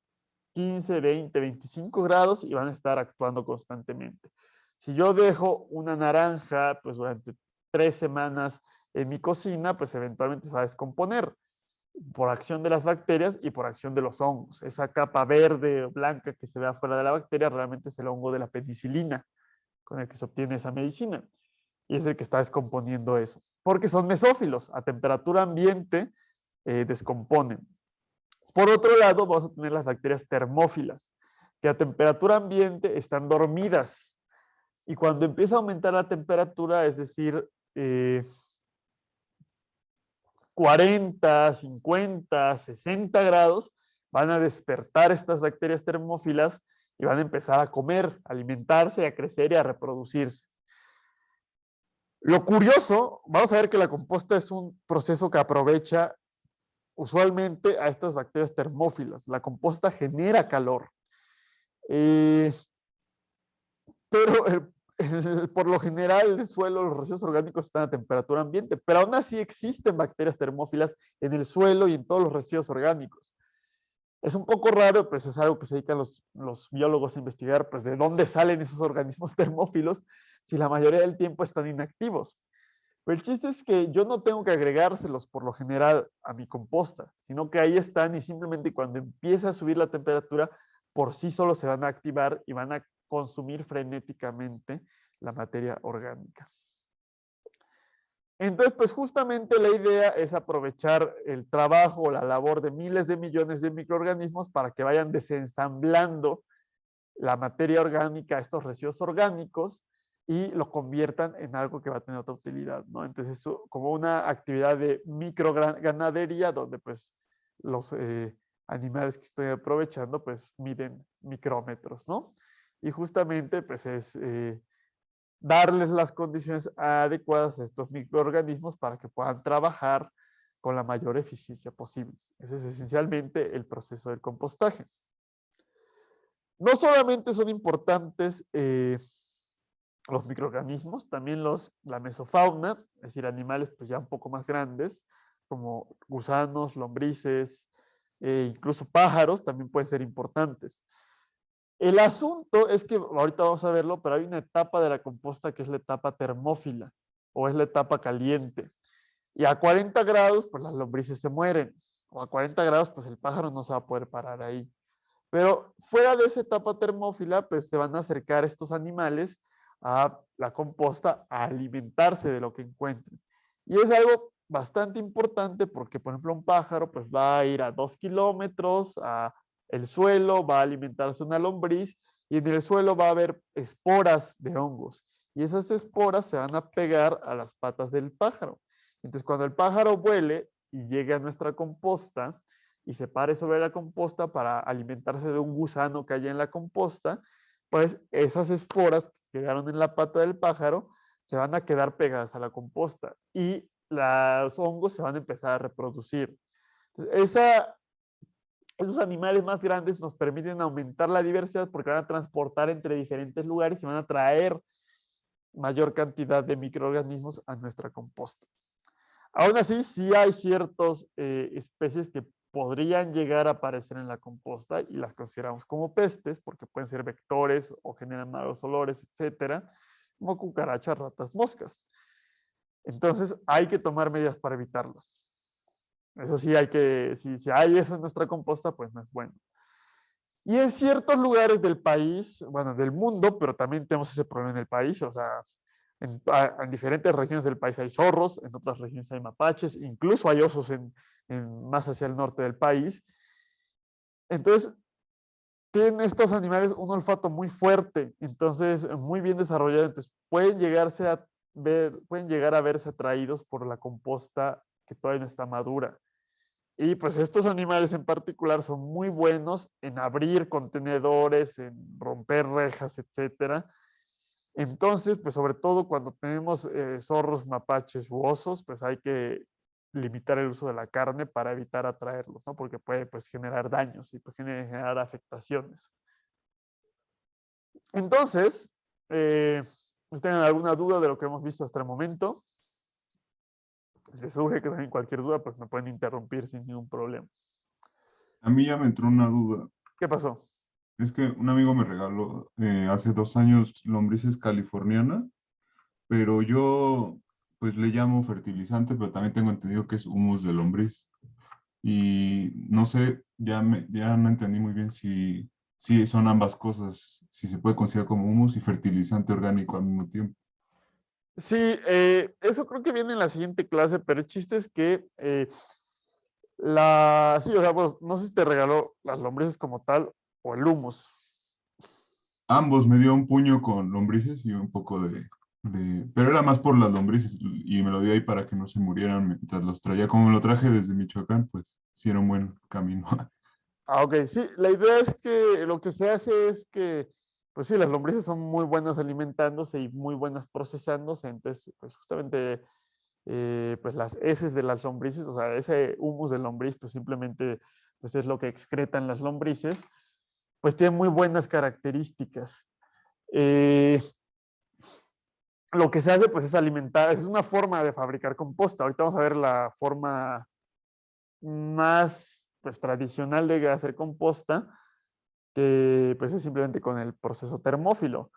S1: 15, 20, 25 grados y van a estar actuando constantemente. Si yo dejo una naranja pues durante 3 semanas en mi cocina, pues eventualmente se va a descomponer por acción de las bacterias y por acción de los hongos. Esa capa verde o blanca que se ve afuera de la bacteria realmente es el hongo de la penicilina con el que se obtiene esa medicina. Y es el que está descomponiendo eso. Porque son mesófilos, a temperatura ambiente descomponen. Por otro lado, vamos a tener las bacterias termófilas, que a temperatura ambiente están dormidas. Y cuando empieza a aumentar la temperatura, es decir, 40, 50, 60 grados, van a despertar estas bacterias termófilas y van a empezar a comer, a alimentarse, a crecer y a reproducirse. Lo curioso, vamos a ver que la composta es un proceso que aprovecha usualmente a estas bacterias termófilas. La composta genera calor. Pero por lo general el suelo, los residuos orgánicos están a temperatura ambiente, pero aún así existen bacterias termófilas en el suelo y en todos los residuos orgánicos. Es un poco raro, pues es algo que se dedican los biólogos a investigar, pues de dónde salen esos organismos termófilos si la mayoría del tiempo están inactivos. Pero el chiste es que yo no tengo que agregárselos por lo general a mi composta, sino que ahí están y simplemente cuando empieza a subir la temperatura, por sí solo se van a activar y van a consumir frenéticamente la materia orgánica. Entonces, pues justamente la idea es aprovechar el trabajo o la labor de miles de millones de microorganismos para que vayan desensamblando la materia orgánica, estos residuos orgánicos, y lo conviertan en algo que va a tener otra utilidad, ¿no? Entonces, eso como una actividad de microganadería donde pues los animales que estoy aprovechando pues miden micrómetros, ¿no? Y justamente pues es darles las condiciones adecuadas a estos microorganismos para que puedan trabajar con la mayor eficiencia posible. Ese es esencialmente el proceso del compostaje. No solamente son importantes los microorganismos, también la mesofauna, es decir, animales pues ya un poco más grandes, como gusanos, lombrices, incluso pájaros, también pueden ser importantes. El asunto es que, ahorita vamos a verlo, pero hay una etapa de la composta que es la etapa termófila, o es la etapa caliente. Y a 40 grados, pues las lombrices se mueren, o a 40 grados, pues el pájaro no se va a poder parar ahí. Pero fuera de esa etapa termófila, pues se van a acercar estos animales a la composta a alimentarse de lo que encuentren. Y es algo bastante importante porque, por ejemplo, un pájaro pues va a ir a 2 kilómetros a el suelo, va a alimentarse una lombriz y en el suelo va a haber esporas de hongos. Y esas esporas se van a pegar a las patas del pájaro. Entonces, cuando el pájaro vuele y llegue a nuestra composta, y se pare sobre la composta para alimentarse de un gusano que haya en la composta, pues esas esporas que quedaron en la pata del pájaro se van a quedar pegadas a la composta y los hongos se van a empezar a reproducir. Entonces, esos animales más grandes nos permiten aumentar la diversidad porque van a transportar entre diferentes lugares y van a traer mayor cantidad de microorganismos a nuestra composta. Aún así, sí hay ciertas especies que podrían llegar a aparecer en la composta y las consideramos como pestes porque pueden ser vectores o generan malos olores, etcétera, como cucarachas, ratas, moscas. Entonces, hay que tomar medidas para evitarlas. Eso sí, si hay eso en nuestra composta, pues no es bueno. Y en ciertos lugares del país, bueno, del mundo, pero también tenemos ese problema en el país, o sea, en diferentes regiones del país hay zorros, en otras regiones hay mapaches, incluso hay osos más hacia el norte del país. Entonces, tienen estos animales un olfato muy fuerte, entonces muy bien desarrollado, entonces pueden llegar a verse atraídos por la composta que todavía no está madura. Y pues estos animales en particular son muy buenos en abrir contenedores, en romper rejas, etcétera. Entonces, pues sobre todo cuando tenemos zorros, mapaches u osos, pues hay que limitar el uso de la carne para evitar atraerlos, ¿no? Porque puede pues generar daños y pues generar afectaciones. Entonces, ¿ustedes tienen alguna duda de lo que hemos visto hasta el momento? Si les surge que tienen cualquier duda, pues me pueden interrumpir sin ningún problema.
S2: A mí ya me entró una duda.
S1: ¿Qué pasó?
S2: Es que un amigo me regaló hace 2 años lombrices californiana, pero yo pues le llamo fertilizante, pero también tengo entendido que es humus de lombriz. Y no sé, ya no entendí muy bien si son ambas cosas, si se puede considerar como humus y fertilizante orgánico al mismo tiempo.
S1: Sí, eso creo que viene en la siguiente clase, pero el chiste es que sí, o sea, bueno, no sé si te regaló las lombrices como tal o el humus.
S2: Ambos me dio un puño con lombrices y un poco pero era más por las lombrices y me lo dio ahí para que no se murieran mientras los traía. Como me lo traje desde Michoacán, pues sí era un buen camino.
S1: Ah, ok, sí, la idea es que lo que se hace es que, pues sí, las lombrices son muy buenas alimentándose y muy buenas procesándose, entonces, pues justamente, pues las heces de las lombrices, o sea, ese humus de lombriz, pues simplemente, pues es lo que excretan las lombrices, pues tiene muy buenas características. lo que se hace pues es alimentar, es una forma de fabricar composta. Ahorita vamos a ver la forma más pues, tradicional de hacer composta, que pues es simplemente con el proceso termófilo.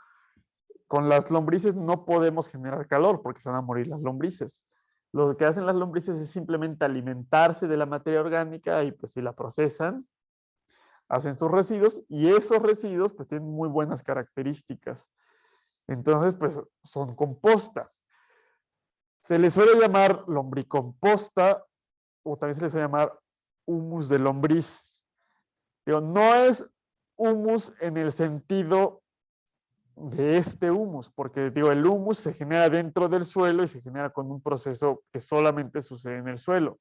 S1: Con las lombrices no podemos generar calor porque se van a morir las lombrices. Lo que hacen las lombrices es simplemente alimentarse de la materia orgánica y pues si la procesan, hacen sus residuos y esos residuos pues tienen muy buenas características. Entonces pues son composta. Se les suele llamar lombricomposta o también se les suele llamar humus de lombriz. Digo, no es humus en el sentido de este humus, porque digo, el humus se genera dentro del suelo y se genera con un proceso que solamente sucede en el suelo.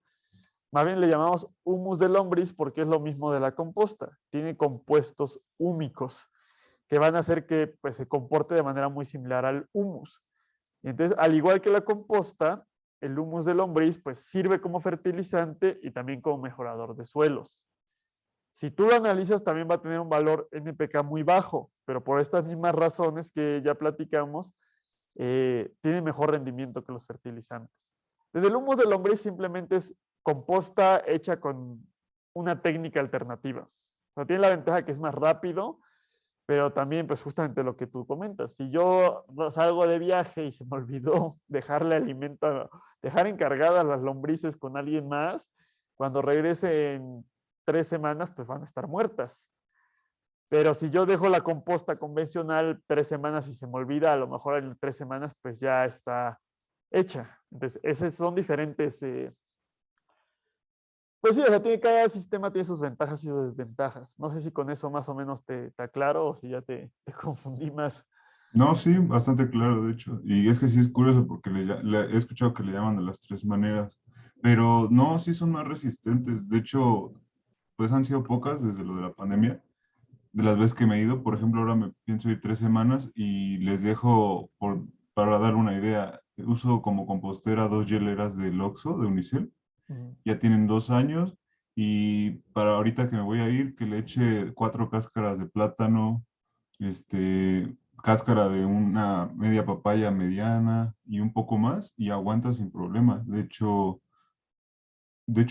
S1: Más bien le llamamos humus de lombriz porque es lo mismo de la composta. Tiene compuestos húmicos que van a hacer que pues, se comporte de manera muy similar al humus. Y entonces, al igual que la composta, el humus de lombriz pues, sirve como fertilizante y también como mejorador de suelos. Si tú lo analizas, también va a tener un valor NPK muy bajo, pero por estas mismas razones que ya platicamos, tiene mejor rendimiento que los fertilizantes. Desde el humus de lombriz simplemente es composta hecha con una técnica alternativa. O sea, tiene la ventaja que es más rápido, pero también, pues justamente lo que tú comentas. Si yo salgo de viaje y se me olvidó dejarle alimento, dejar encargadas las lombrices con alguien más, cuando regrese en 3 semanas, pues van a estar muertas. Pero si yo dejo la composta convencional 3 semanas y se me olvida, a lo mejor en 3 semanas, pues ya está hecha. Entonces, esos son diferentes. Pues sí, o sea, cada sistema tiene sus ventajas y sus desventajas. No sé si con eso más o menos te aclaro o si ya te confundí más.
S2: No, sí, bastante claro, de hecho. Y es que sí es curioso porque he escuchado que le llaman de las tres maneras, pero no, sí son más resistentes. De hecho, pues han sido pocas desde lo de la pandemia. De las veces que me he ido, por ejemplo, ahora me pienso ir 3 semanas y les dejo, para dar una idea, uso como compostera 2 hieleras del Oxxo, de Unicel.
S1: Ujú.
S2: Ya tienen 2 años y para ahorita que me voy a ir, que le eche 4 cáscaras de plátano, cáscara de una media papaya mediana y un poco más y aguanta sin problema. De hecho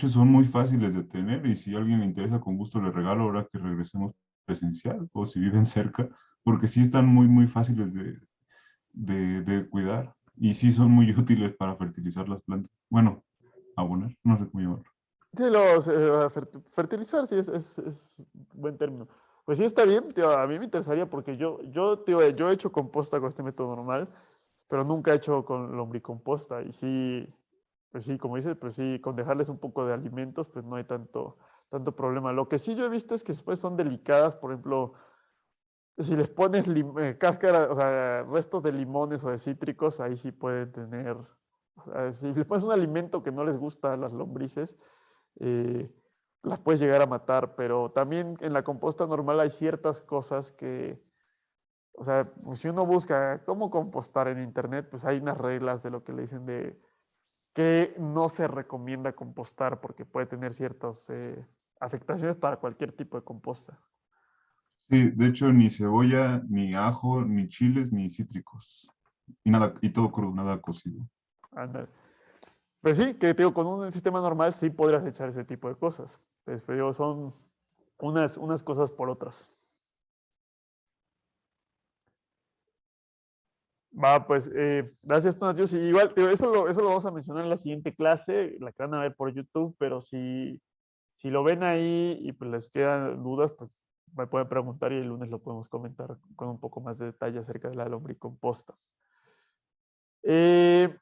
S2: son muy fáciles de tener y si a alguien le interesa con gusto le regalo ahora que regresemos presencial o si viven cerca, porque sí están muy, muy fáciles de cuidar y sí son muy útiles para fertilizar las plantas. Bueno, abonar, no sé cómo llamarlo.
S1: Sí, fertilizar, sí, es buen término. Pues sí, está bien, tío, a mí me interesaría porque tío, yo he hecho composta con este método normal, pero nunca he hecho con lombricomposta. Y sí, pues sí, como dices, pues sí, con dejarles un poco de alimentos, pues no hay tanto problema. Lo que sí yo he visto es que después son delicadas, por ejemplo, si les pones cáscara, o sea, restos de limones o de cítricos, ahí sí pueden tener, o sea, si les pones un alimento que no les gusta a las lombrices, eh, las puedes llegar a matar, pero también en la composta normal hay ciertas cosas que, o sea, pues, si uno busca cómo compostar en internet, pues hay unas reglas de lo que le dicen de que no se recomienda compostar porque puede tener ciertas afectaciones para cualquier tipo de composta.
S2: Sí, de hecho, ni cebolla, ni ajo, ni chiles, ni cítricos. Y nada, y todo crudo, nada cocido.
S1: Ándale. Pues sí, que te digo, con un sistema normal sí podrías echar ese tipo de cosas. Entonces, pues, digo, son unas cosas por otras. Va, pues, gracias, Tonatiuh. Sí, igual, te digo, eso lo vamos a mencionar en la siguiente clase, la que van a ver por YouTube, pero si lo ven ahí y pues les quedan dudas, pues me pueden preguntar y el lunes lo podemos comentar con un poco más de detalle acerca de la lombricomposta. Eh,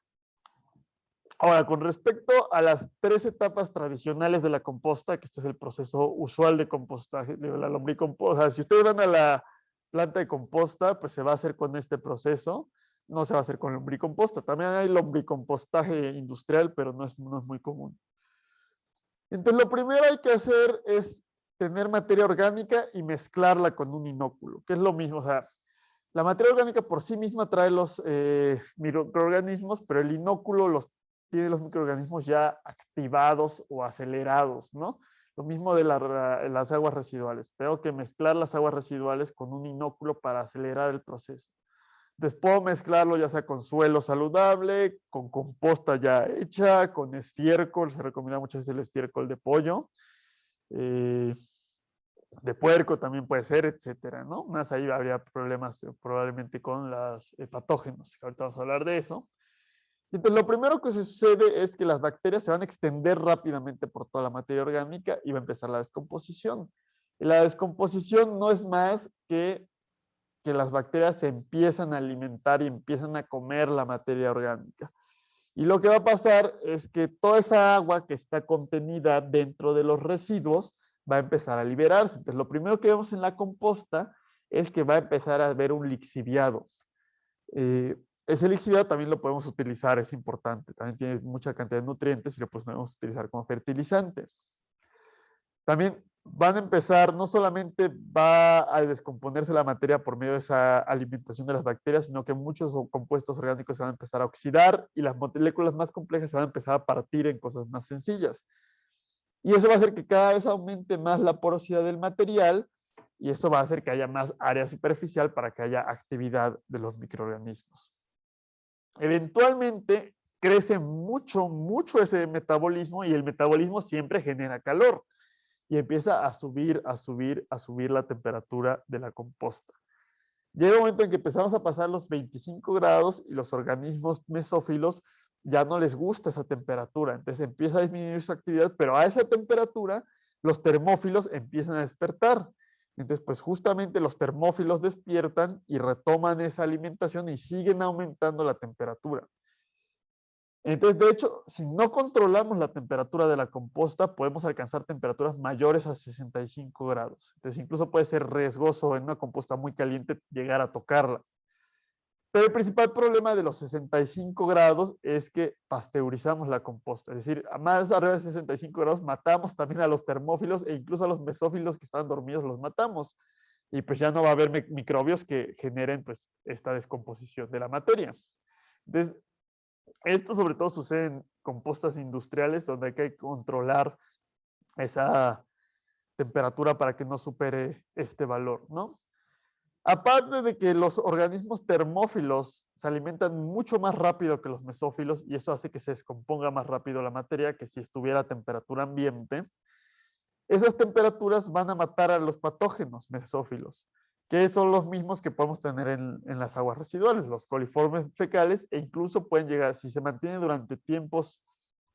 S1: Ahora, con respecto a las 3 etapas tradicionales de la composta, que este es el proceso usual de compostaje, de la lombricomposta, o sea, si ustedes van a la planta de composta, pues se va a hacer con este proceso, no se va a hacer con lombricomposta. También hay lombricompostaje industrial, pero no es muy común. Entonces, lo primero hay que hacer es tener materia orgánica y mezclarla con un inóculo, que es lo mismo, o sea, la materia orgánica por sí misma trae los microorganismos, pero el inóculo tiene los microorganismos ya activados o acelerados, ¿no? Lo mismo de las aguas residuales. Tengo que mezclar las aguas residuales con un inóculo para acelerar el proceso. Entonces puedo mezclarlo ya sea con suelo saludable, con composta ya hecha, con estiércol, se recomienda muchas veces el estiércol de pollo, de puerco también puede ser, etcétera, ¿no? Más ahí habría problemas probablemente con los patógenos, que ahorita vamos a hablar de eso. Entonces, lo primero que sucede es que las bacterias se van a extender rápidamente por toda la materia orgánica y va a empezar la descomposición. Y la descomposición no es más que las bacterias se empiezan a alimentar y empiezan a comer la materia orgánica. Y lo que va a pasar es que toda esa agua que está contenida dentro de los residuos va a empezar a liberarse. Entonces, lo primero que vemos en la composta es que va a empezar a haber un lixiviado. Ese lixiviado también lo podemos utilizar, es importante. También tiene mucha cantidad de nutrientes y lo podemos utilizar como fertilizante. También van a empezar, no solamente va a descomponerse la materia por medio de esa alimentación de las bacterias, sino que muchos compuestos orgánicos se van a empezar a oxidar y las moléculas más complejas se van a empezar a partir en cosas más sencillas. Y eso va a hacer que cada vez aumente más la porosidad del material y eso va a hacer que haya más área superficial para que haya actividad de los microorganismos. Eventualmente crece mucho, mucho ese metabolismo y el metabolismo siempre genera calor y empieza a subir, a subir, a subir la temperatura de la composta. Llega un momento en que empezamos a pasar los 25 grados y los organismos mesófilos ya no les gusta esa temperatura, entonces empieza a disminuir su actividad, pero a esa temperatura los termófilos empiezan a despertar. Entonces, pues justamente los termófilos despiertan y retoman esa alimentación y siguen aumentando la temperatura. Entonces, de hecho, si no controlamos la temperatura de la composta, podemos alcanzar temperaturas mayores a 65 grados. Entonces, incluso puede ser riesgoso en una composta muy caliente llegar a tocarla. Pero el principal problema de los 65 grados es que pasteurizamos la composta. Es decir, a más arriba de 65 grados matamos también a los termófilos e incluso a los mesófilos que están dormidos los matamos. Y pues ya no va a haber microbios que generen pues esta descomposición de la materia. Entonces, esto sobre todo sucede en compostas industriales donde hay que controlar esa temperatura para que no supere este valor, ¿no? Aparte de que los organismos termófilos se alimentan mucho más rápido que los mesófilos y eso hace que se descomponga más rápido la materia que si estuviera a temperatura ambiente, esas temperaturas van a matar a los patógenos mesófilos, que son los mismos que podemos tener en las aguas residuales, los coliformes fecales, e incluso pueden llegar, si se mantiene durante tiempos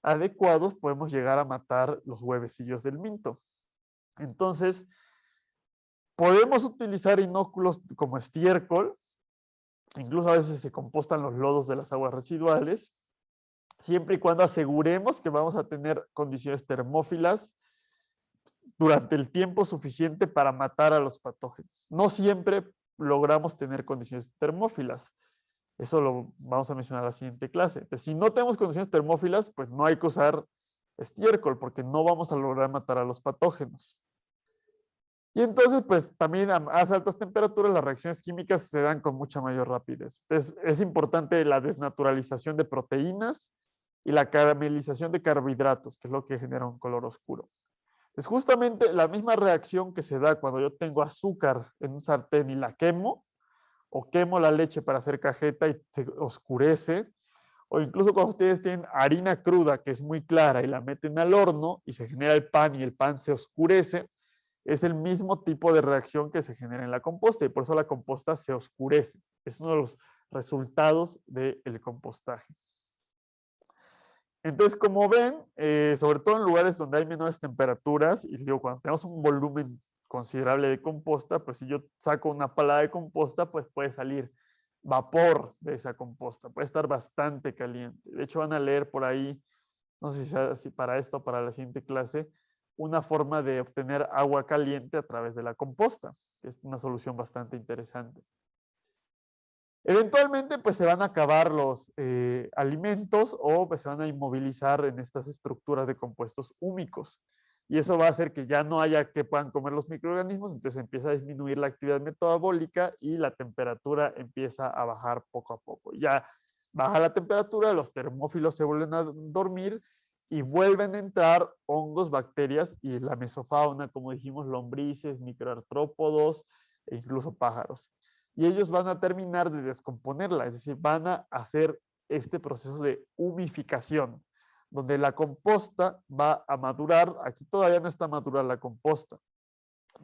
S1: adecuados, podemos llegar a matar los huevecillos del minto. Entonces, podemos utilizar inóculos como estiércol, incluso a veces se compostan los lodos de las aguas residuales, siempre y cuando aseguremos que vamos a tener condiciones termófilas durante el tiempo suficiente para matar a los patógenos. No siempre logramos tener condiciones termófilas. Eso lo vamos a mencionar en la siguiente clase. Entonces, si no tenemos condiciones termófilas, pues no hay que usar estiércol porque no vamos a lograr matar a los patógenos. Y entonces, pues también a más altas temperaturas las reacciones químicas se dan con mucha mayor rapidez. Entonces, es importante la desnaturalización de proteínas y la caramelización de carbohidratos, que es lo que genera un color oscuro. Es justamente la misma reacción que se da cuando yo tengo azúcar en un sartén y la quemo, o quemo la leche para hacer cajeta y se oscurece, o incluso cuando ustedes tienen harina cruda que es muy clara y la meten al horno y se genera el pan y el pan se oscurece, es el mismo tipo de reacción que se genera en la composta y por eso la composta se oscurece. Es uno de los resultados del compostaje. Entonces, como ven, sobre todo en lugares donde hay menores temperaturas, y digo, cuando tenemos un volumen considerable de composta, pues si yo saco una pala de composta, pues puede salir vapor de esa composta, puede estar bastante caliente. De hecho, van a leer por ahí, no sé si para esto o para la siguiente clase, una forma de obtener agua caliente a través de la composta, que es una solución bastante interesante. Eventualmente, pues se van a acabar los alimentos o pues, se van a inmovilizar en estas estructuras de compuestos húmicos. Y eso va a hacer que ya no haya que puedan comer los microorganismos, entonces empieza a disminuir la actividad metabólica y la temperatura empieza a bajar poco a poco. Ya baja la temperatura, los termófilos se vuelven a dormir y vuelven a entrar hongos, bacterias y la mesofauna, como dijimos, lombrices, microartrópodos e incluso pájaros. y ellos van a terminar de descomponerla, es decir, van a hacer este proceso de humificación, donde la composta va a madurar. Aquí todavía no está madura la composta,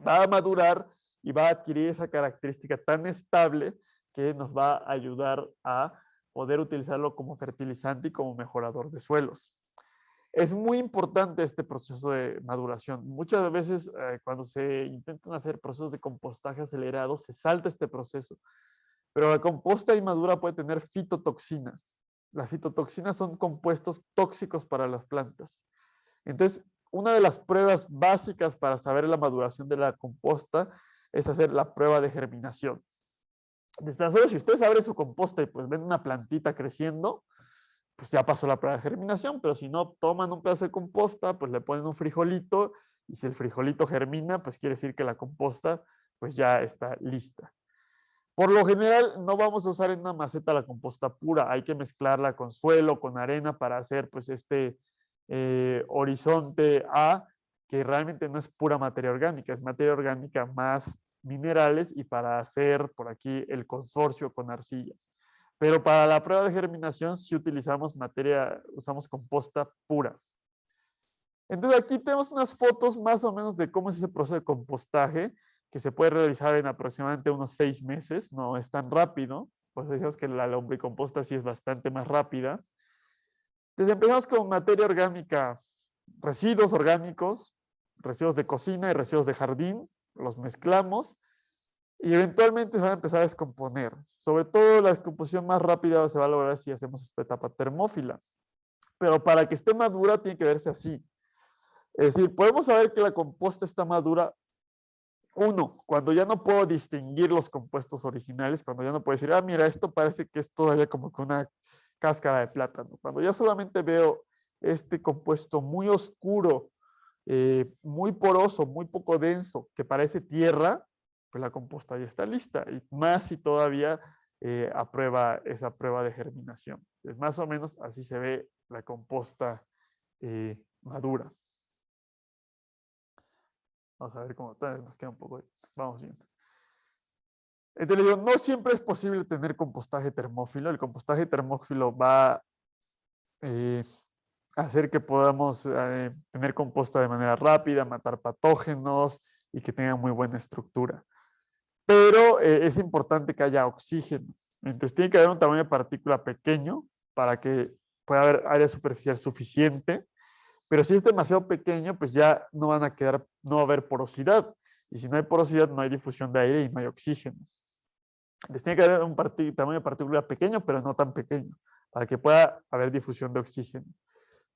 S1: va a madurar y va a adquirir esa característica tan estable que nos va a ayudar a poder utilizarlo como fertilizante y como mejorador de suelos. Es muy importante este proceso de maduración. Muchas veces cuando se intentan hacer procesos de compostaje acelerados, se salta este proceso. Pero la composta inmadura puede tener fitotoxinas. Las fitotoxinas son compuestos tóxicos para las plantas. Entonces, una de las pruebas básicas para saber la maduración de la composta es hacer la prueba de germinación. Desde tan solo si ustedes abren su composta y pues ven una plantita creciendo, pues ya pasó la prueba de germinación, pero si no, toman un pedazo de composta, pues le ponen un frijolito, y si el frijolito germina, pues quiere decir que la composta pues ya está lista. Por lo general, no vamos a usar en una maceta la composta pura, hay que mezclarla con suelo, con arena, para hacer pues este horizonte A, que realmente no es pura materia orgánica, es materia orgánica más minerales, y para hacer por aquí el consorcio con arcilla. Pero para la prueba de germinación sí utilizamos usamos composta pura. Entonces aquí tenemos unas fotos más o menos de cómo es ese proceso de compostaje, que se puede realizar en aproximadamente unos 6 meses, no es tan rápido, pues decimos que la lombricomposta sí es bastante más rápida. Entonces empezamos con materia orgánica, residuos orgánicos, residuos de cocina y residuos de jardín, los mezclamos y eventualmente se van a empezar a descomponer. Sobre todo la descomposición más rápida se va a lograr si hacemos esta etapa termófila. Pero para que esté madura tiene que verse así. Es decir, podemos saber que la composta está madura, cuando ya no puedo distinguir los compuestos originales, cuando ya no puedo decir, mira, esto parece que es todavía como que una cáscara de plátano. Cuando ya solamente veo este compuesto muy oscuro, muy poroso, muy poco denso, que parece tierra, pues la composta ya está lista, y más si todavía aprueba esa prueba de germinación. Entonces, más o menos así se ve la composta madura. Vamos a ver cómo nos queda un poco. Vamos viendo. Entonces, digo, no siempre es posible tener compostaje termófilo. El compostaje termófilo va a hacer que podamos tener composta de manera rápida, matar patógenos y que tenga muy buena estructura. Pero es importante que haya oxígeno. Entonces tiene que haber un tamaño de partícula pequeño para que pueda haber área superficial suficiente. Pero si es demasiado pequeño, pues ya no va a haber porosidad. Y si no hay porosidad, no hay difusión de aire y no hay oxígeno. Entonces tiene que haber un tamaño de partícula pequeño, pero no tan pequeño, para que pueda haber difusión de oxígeno.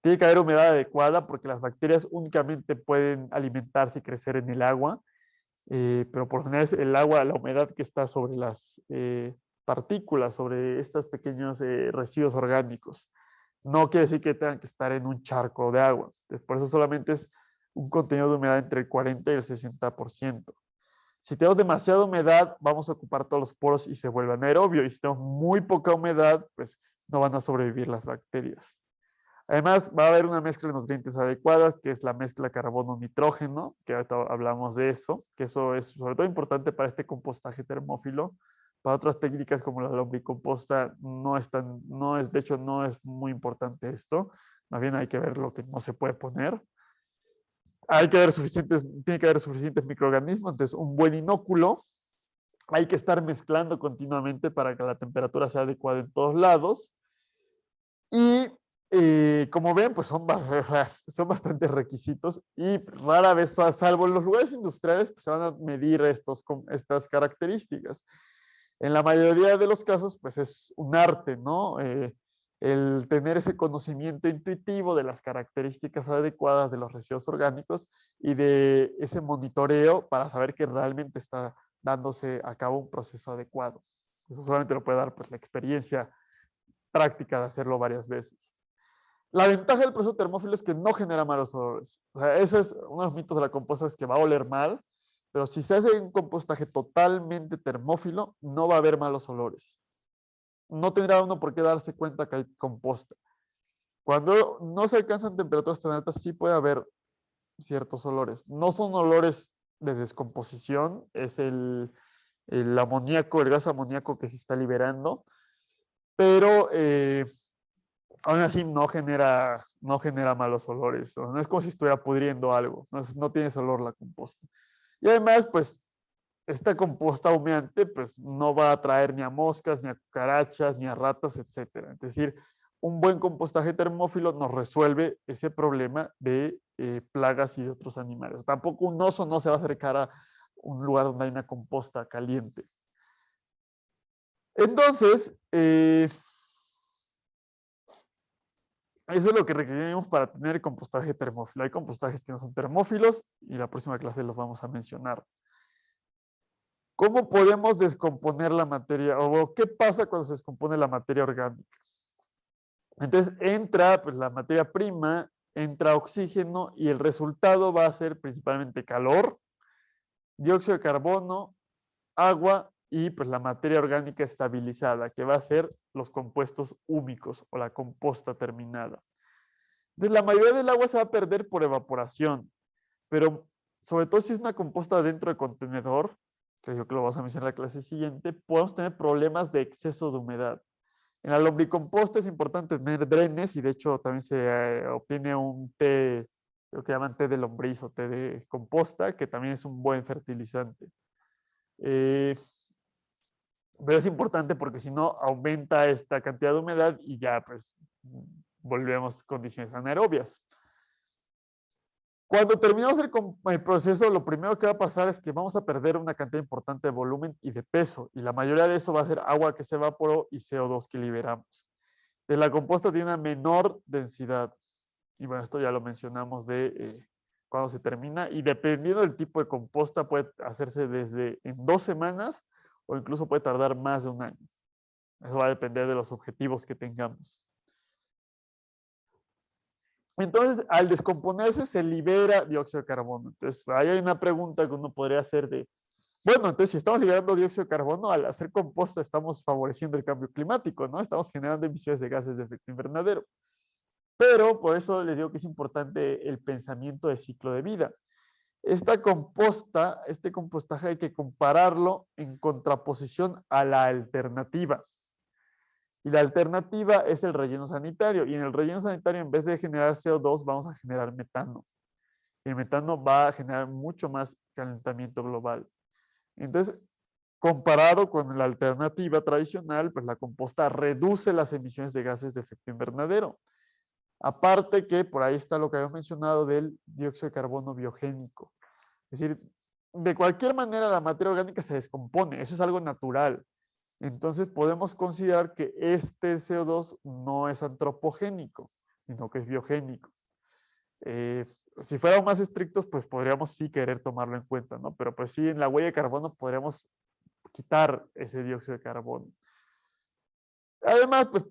S1: Tiene que haber humedad adecuada, porque las bacterias únicamente pueden alimentarse y crecer en el agua, pero por lo general es el agua, la humedad que está sobre las partículas, sobre estos pequeños residuos orgánicos. No quiere decir que tengan que estar en un charco de agua. Entonces, por eso solamente es un contenido de humedad entre el 40 y el 60%. Si tenemos demasiada humedad, vamos a ocupar todos los poros y se vuelve anaerobio. Y si tenemos muy poca humedad, pues no van a sobrevivir las bacterias. Además, va a haber una mezcla de nutrientes adecuada, que es la mezcla carbono-nitrógeno, que ahorita hablamos de eso, que eso es sobre todo importante para este compostaje termófilo. Para otras técnicas como la lombricomposta no es muy importante esto. Más bien hay que ver lo que no se puede poner. Tiene que haber suficientes microorganismos, entonces un buen inóculo. Hay que estar mezclando continuamente para que la temperatura sea adecuada en todos lados. Y como ven, pues son bastantes requisitos, y rara vez, salvo en los lugares industriales, pues se van a medir estas características. En la mayoría de los casos, pues es un arte, ¿no? El tener ese conocimiento intuitivo de las características adecuadas de los residuos orgánicos y de ese monitoreo para saber que realmente está dándose a cabo un proceso adecuado. Eso solamente lo puede dar pues la experiencia práctica de hacerlo varias veces. La ventaja del proceso termófilo es que no genera malos olores. O sea, ese es uno de los mitos de la composta, es que va a oler mal, pero si se hace un compostaje totalmente termófilo, no va a haber malos olores. No tendrá uno por qué darse cuenta que hay composta. Cuando no se alcanzan temperaturas tan altas, sí puede haber ciertos olores. No son olores de descomposición, es el el amoníaco, el gas amoníaco que se está liberando, pero aún así no genera malos olores, no es como si estuviera pudriendo algo, no tiene ese olor la composta. Y además, pues, esta composta humeante, pues, no va a atraer ni a moscas, ni a cucarachas, ni a ratas, etcétera. Es decir, un buen compostaje termófilo nos resuelve ese problema de plagas y de otros animales. Tampoco un oso no se va a acercar a un lugar donde hay una composta caliente. Entonces, eso es lo que requerimos para tener compostaje termófilo. Hay compostajes que no son termófilos y la próxima clase los vamos a mencionar. ¿Cómo podemos descomponer la materia? ¿O qué pasa cuando se descompone la materia orgánica? Entonces entra pues, la materia prima, entra oxígeno y el resultado va a ser principalmente calor, dióxido de carbono, agua y pues la materia orgánica estabilizada, que va a ser los compuestos húmicos o la composta terminada. Entonces la mayoría del agua se va a perder por evaporación, pero sobre todo si es una composta dentro del contenedor, que yo creo que lo vamos a mencionar en la clase siguiente, podemos tener problemas de exceso de humedad. En la lombricomposta es importante tener drenes y de hecho también se obtiene un té, lo que llaman té de lombriz o té de composta, que también es un buen fertilizante. Pero es importante porque si no aumenta esta cantidad de humedad y ya pues volvemos a condiciones anaerobias. Cuando terminamos el proceso, lo primero que va a pasar es que vamos a perder una cantidad importante de volumen y de peso, y la mayoría de eso va a ser agua que se evaporó y CO2 que liberamos. De la composta tiene una menor densidad, y bueno, esto ya lo mencionamos de cuando se termina, y dependiendo del tipo de composta puede hacerse desde en 2 semanas o incluso puede tardar más de un año. Eso va a depender de los objetivos que tengamos. Entonces, al descomponerse se libera dióxido de carbono. Entonces, ahí hay una pregunta que uno podría hacer de, bueno, entonces si estamos liberando dióxido de carbono, al hacer composta estamos favoreciendo el cambio climático, ¿no? Estamos generando emisiones de gases de efecto invernadero. Pero por eso les digo que es importante el pensamiento de ciclo de vida. Esta composta, este compostaje hay que compararlo en contraposición a la alternativa. Y la alternativa es el relleno sanitario. Y en el relleno sanitario, en vez de generar CO2, vamos a generar metano. Y el metano va a generar mucho más calentamiento global. Entonces, comparado con la alternativa tradicional, pues la composta reduce las emisiones de gases de efecto invernadero. Aparte que por ahí está lo que había mencionado del dióxido de carbono biogénico. Es decir, de cualquier manera la materia orgánica se descompone, eso es algo natural. Entonces podemos considerar que este CO2 no es antropogénico, sino que es biogénico. Si fuéramos más estrictos, pues podríamos sí querer tomarlo en cuenta, ¿no? Pero pues sí, en la huella de carbono podríamos quitar ese dióxido de carbono. Además, pues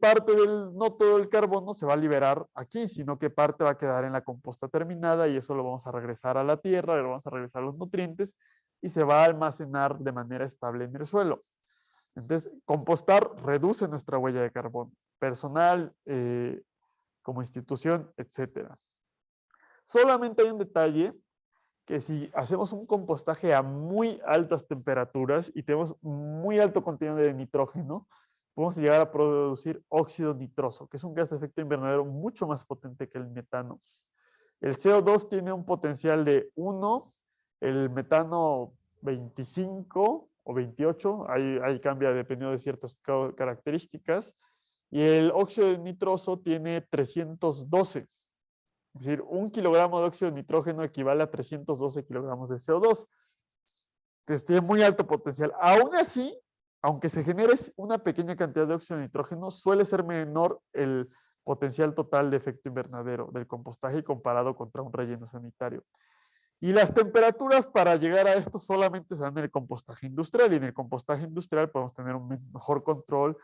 S1: no todo el carbono se va a liberar aquí, sino que parte va a quedar en la composta terminada y eso lo vamos a regresar a la tierra, lo vamos a regresar a los nutrientes y se va a almacenar de manera estable en el suelo. Entonces, compostar reduce nuestra huella de carbono, personal, como institución, etcétera. Solamente hay un detalle, que si hacemos un compostaje a muy altas temperaturas y tenemos muy alto contenido de nitrógeno, podemos llegar a producir óxido nitroso, que es un gas de efecto invernadero mucho más potente que el metano. El CO2 tiene un potencial de 1, el metano 25 o 28, ahí cambia dependiendo de ciertas características, y el óxido nitroso tiene 312. Es decir, 1 kilogramo de óxido de nitrógeno equivale a 312 kilogramos de CO2. Entonces tiene muy alto potencial. Aún así, aunque se genere una pequeña cantidad de óxido de nitrógeno, suele ser menor el potencial total de efecto invernadero del compostaje comparado contra un relleno sanitario. Y las temperaturas para llegar a esto solamente se dan en el compostaje industrial. Y en el compostaje industrial podemos tener un mejor control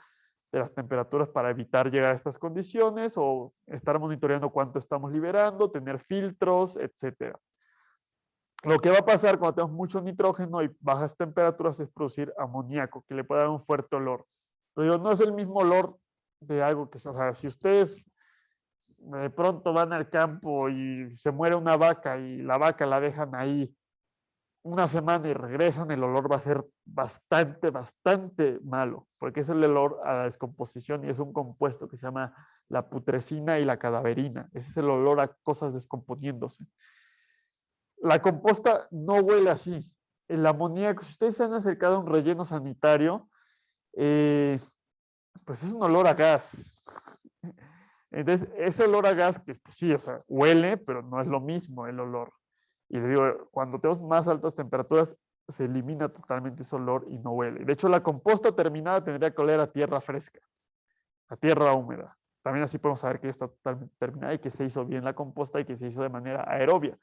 S1: de las temperaturas para evitar llegar a estas condiciones o estar monitoreando cuánto estamos liberando, tener filtros, etcétera. Lo que va a pasar cuando tenemos mucho nitrógeno y bajas temperaturas es producir amoníaco, que le puede dar un fuerte olor. Pero no es el mismo olor de algo que, o sea, si ustedes de pronto van al campo y se muere una vaca y la vaca la dejan ahí una semana y regresan, el olor va a ser bastante malo, porque es el olor a la descomposición y es un compuesto que se llama la putrescina y la cadaverina. Ese es el olor a cosas descomponiéndose. La composta no huele así. El amoníaco, si ustedes se han acercado a un relleno sanitario, pues es un olor a gas. Entonces, ese olor a gas, que pues sí, o sea, huele, pero no es lo mismo el olor. Y les digo, cuando tenemos más altas temperaturas, se elimina totalmente ese olor y no huele. De hecho, la composta terminada tendría que oler a tierra fresca, a tierra húmeda. También así podemos saber que ya está totalmente terminada y que se hizo bien la composta y que se hizo de manera aerobia.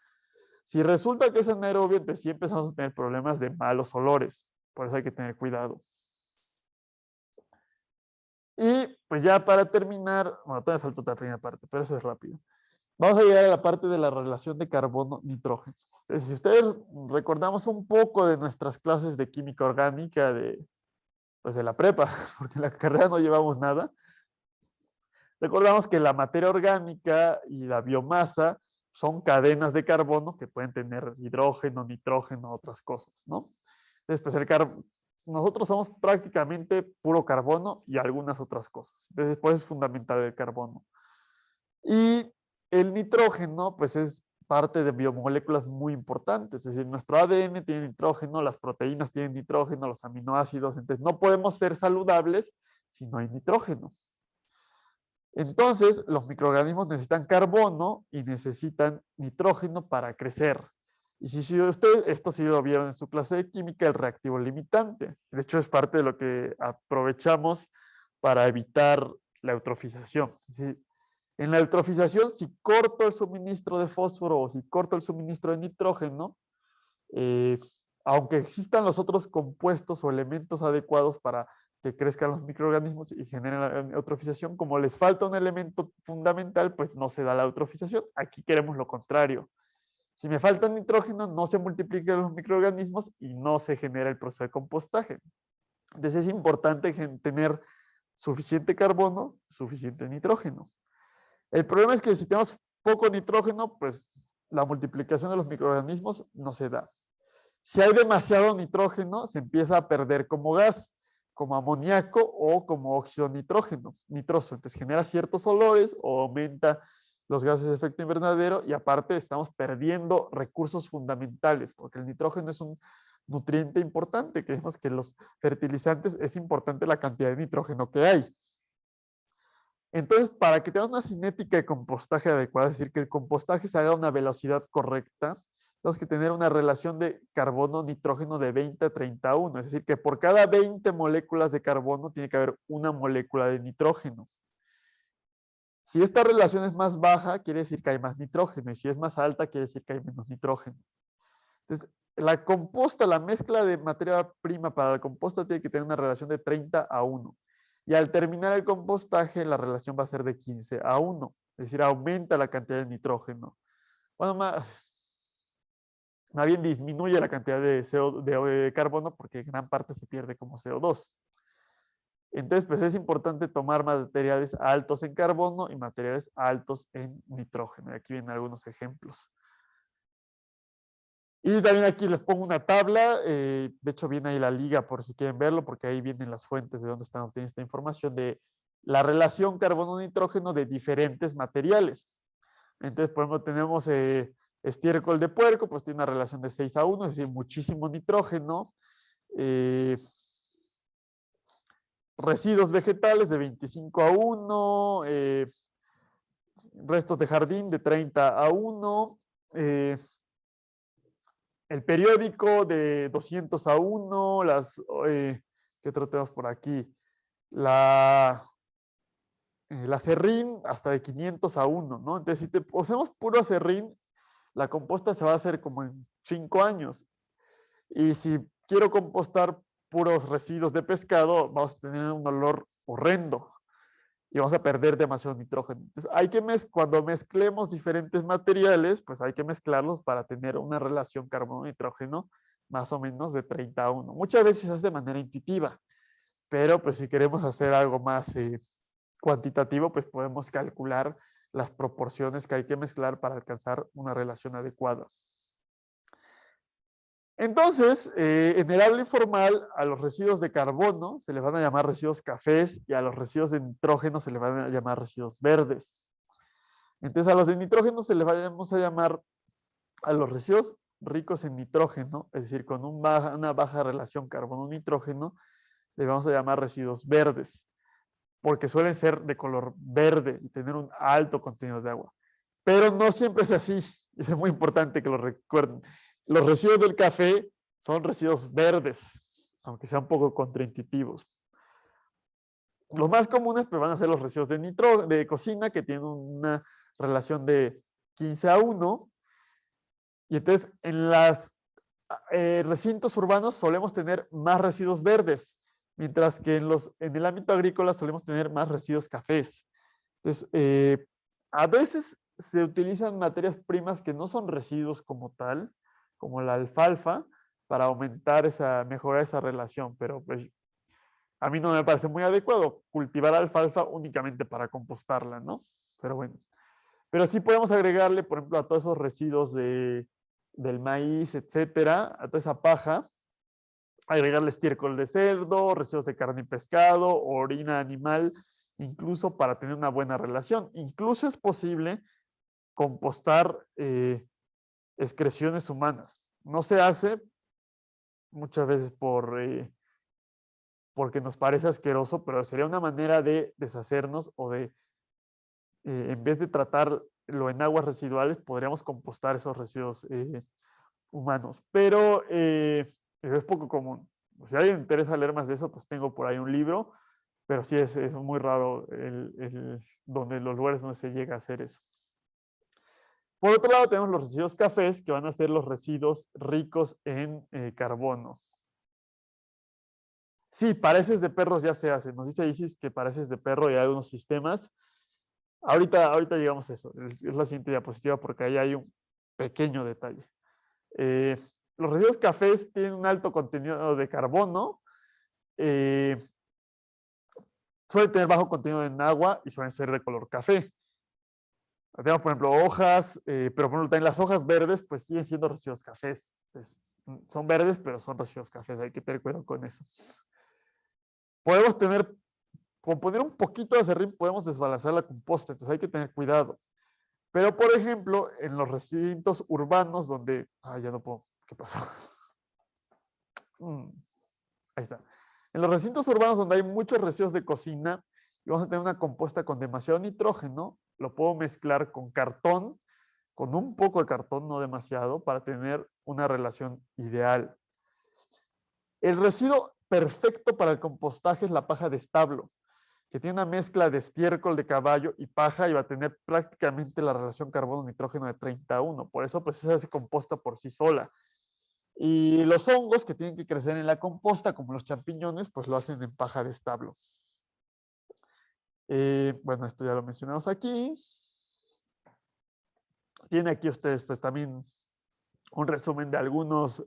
S1: Si resulta que es anaerobio, entonces sí empezamos a tener problemas de malos olores. Por eso hay que tener cuidado. Y pues ya para terminar, bueno, todavía falta otra primera parte, pero eso es rápido. Vamos a llegar a la parte de la relación de carbono-nitrógeno. Si ustedes recordamos un poco de nuestras clases de química orgánica pues de la prepa, porque en la carrera no llevamos nada, recordamos que la materia orgánica y la biomasa son cadenas de carbono que pueden tener hidrógeno, nitrógeno, otras cosas, ¿no? Entonces, pues nosotros somos prácticamente puro carbono y algunas otras cosas. Entonces, por eso es fundamental el carbono. Y el nitrógeno, pues es parte de biomoléculas muy importantes. Es decir, nuestro ADN tiene nitrógeno, las proteínas tienen nitrógeno, los aminoácidos. Entonces, no podemos ser saludables si no hay nitrógeno. Entonces, los microorganismos necesitan carbono y necesitan nitrógeno para crecer. Y si ustedes, esto sí lo vieron en su clase de química, el reactivo limitante. De hecho, es parte de lo que aprovechamos para evitar la eutrofización. Es decir, en la eutrofización, si corto el suministro de fósforo o si corto el suministro de nitrógeno, eh, aunque existan los otros compuestos o elementos adecuados para que crezcan los microorganismos y generen la eutrofización, como les falta un elemento fundamental, pues no se da la eutrofización. Aquí queremos lo contrario. Si me falta nitrógeno, no se multiplican los microorganismos y no se genera el proceso de compostaje. Entonces es importante tener suficiente carbono, suficiente nitrógeno. El problema es que si tenemos poco nitrógeno, pues la multiplicación de los microorganismos no se da. Si hay demasiado nitrógeno, se empieza a perder como gas, como amoníaco o como óxido nitroso. Entonces genera ciertos olores o aumenta los gases de efecto invernadero y aparte estamos perdiendo recursos fundamentales porque el nitrógeno es un nutriente importante. Creemos que los fertilizantes es importante la cantidad de nitrógeno que hay. Entonces, para que tengamos una cinética de compostaje adecuada, es decir, que el compostaje se haga a una velocidad correcta, tenemos que tener una relación de carbono-nitrógeno de 20 a 31. Es decir, que por cada 20 moléculas de carbono tiene que haber una molécula de nitrógeno. Si esta relación es más baja, quiere decir que hay más nitrógeno. Y si es más alta, quiere decir que hay menos nitrógeno. Entonces, la composta, la mezcla de materia prima para la composta tiene que tener una relación de 30 a 1. Y al terminar el compostaje, la relación va a ser de 15 a 1. Es decir, aumenta la cantidad de nitrógeno. Bueno, más bien disminuye la cantidad de carbono porque gran parte se pierde como CO2. Entonces, pues es importante tomar materiales altos en carbono y materiales altos en nitrógeno. Y aquí vienen algunos ejemplos. Y también aquí les pongo una tabla, de hecho viene ahí la liga por si quieren verlo, porque ahí vienen las fuentes de donde están obteniendo esta información de la relación carbono-nitrógeno de diferentes materiales. Entonces, por ejemplo, tenemos estiércol de puerco, pues tiene una relación de 6 a 1, es decir, muchísimo nitrógeno. Residuos vegetales de 25 a 1, restos de jardín de 30 a 1, el periódico de 200 a 1, ¿qué otro tenemos por aquí? La serrín hasta de 500 a 1, ¿no? Entonces, si te posemos puro serrín, la composta se va a hacer como en 5 años. Y si quiero compostar puros residuos de pescado, vamos a tener un olor horrendo y vamos a perder demasiado nitrógeno. Entonces, cuando mezclemos diferentes materiales, pues hay que mezclarlos para tener una relación carbono-nitrógeno más o menos de 30 a 1. Muchas veces se hace de manera intuitiva, pero pues si queremos hacer algo más cuantitativo, pues podemos calcular las proporciones que hay que mezclar para alcanzar una relación adecuada. Entonces, en el habla informal, a los residuos de carbono se les van a llamar residuos cafés y a los residuos de nitrógeno se les van a llamar residuos verdes. Entonces, a los de nitrógeno se les vamos a llamar a los residuos ricos en nitrógeno, es decir, con una baja relación carbono-nitrógeno, les vamos a llamar residuos verdes, porque suelen ser de color verde y tener un alto contenido de agua. Pero no siempre es así, y es muy importante que lo recuerden. Los residuos del café son residuos verdes, aunque sean un poco contraintuitivos. Los más comunes pues, van a ser los residuos de cocina, que tienen una relación de 15:1. Y entonces, en los recintos urbanos solemos tener más residuos verdes, mientras que en el ámbito agrícola solemos tener más residuos cafés. Entonces, a veces se utilizan materias primas que no son residuos como tal, como la alfalfa, para mejorar esa relación, pero pues a mí no me parece muy adecuado cultivar alfalfa únicamente para compostarla, ¿no? Pero bueno. Pero sí podemos agregarle, por ejemplo, a todos esos residuos del maíz, etcétera, a toda esa paja, agregarle estiércol de cerdo, residuos de carne y pescado, orina animal, incluso para tener una buena relación. Incluso es posible compostar excreciones humanas. No se hace muchas veces porque nos parece asqueroso, pero sería una manera de deshacernos o de, en vez de tratarlo en aguas residuales, podríamos compostar esos residuos humanos. Pero es poco común. Si a alguien le interesa leer más de eso, pues tengo por ahí un libro, pero sí es muy raro donde los lugares donde se llega a hacer eso. Por otro lado, tenemos los residuos cafés, que van a ser los residuos ricos en carbono. Sí, para heces de perros ya se hace. Nos dice Isis que para heces de perro hay algunos sistemas. Ahorita llegamos a eso. Es la siguiente diapositiva porque ahí hay un pequeño detalle. Los residuos cafés tienen un alto contenido de carbono. Suelen tener bajo contenido en agua y suelen ser de color café. Tenemos, por ejemplo, hojas, pero por ejemplo, también las hojas verdes, pues siguen siendo residuos cafés. Entonces, son verdes, pero son residuos cafés. Hay que tener cuidado con eso. Podemos con poner un poquito de acerrín, podemos desbalancear la composta. Entonces, hay que tener cuidado. Pero, por ejemplo, en los recintos urbanos donde... ya no puedo. ¿Qué pasó? Ahí está. En los recintos urbanos donde hay muchos residuos de cocina y vamos a tener una composta con demasiado nitrógeno, lo puedo mezclar con cartón, con un poco de cartón, no demasiado, para tener una relación ideal. El residuo perfecto para el compostaje es la paja de establo, que tiene una mezcla de estiércol de caballo y paja y va a tener prácticamente la relación carbono-nitrógeno de 30:1. Por eso, pues esa se composta por sí sola. Y los hongos que tienen que crecer en la composta, como los champiñones, pues lo hacen en paja de establo. Bueno, esto ya lo mencionamos aquí. Tiene aquí ustedes pues también un resumen de algunos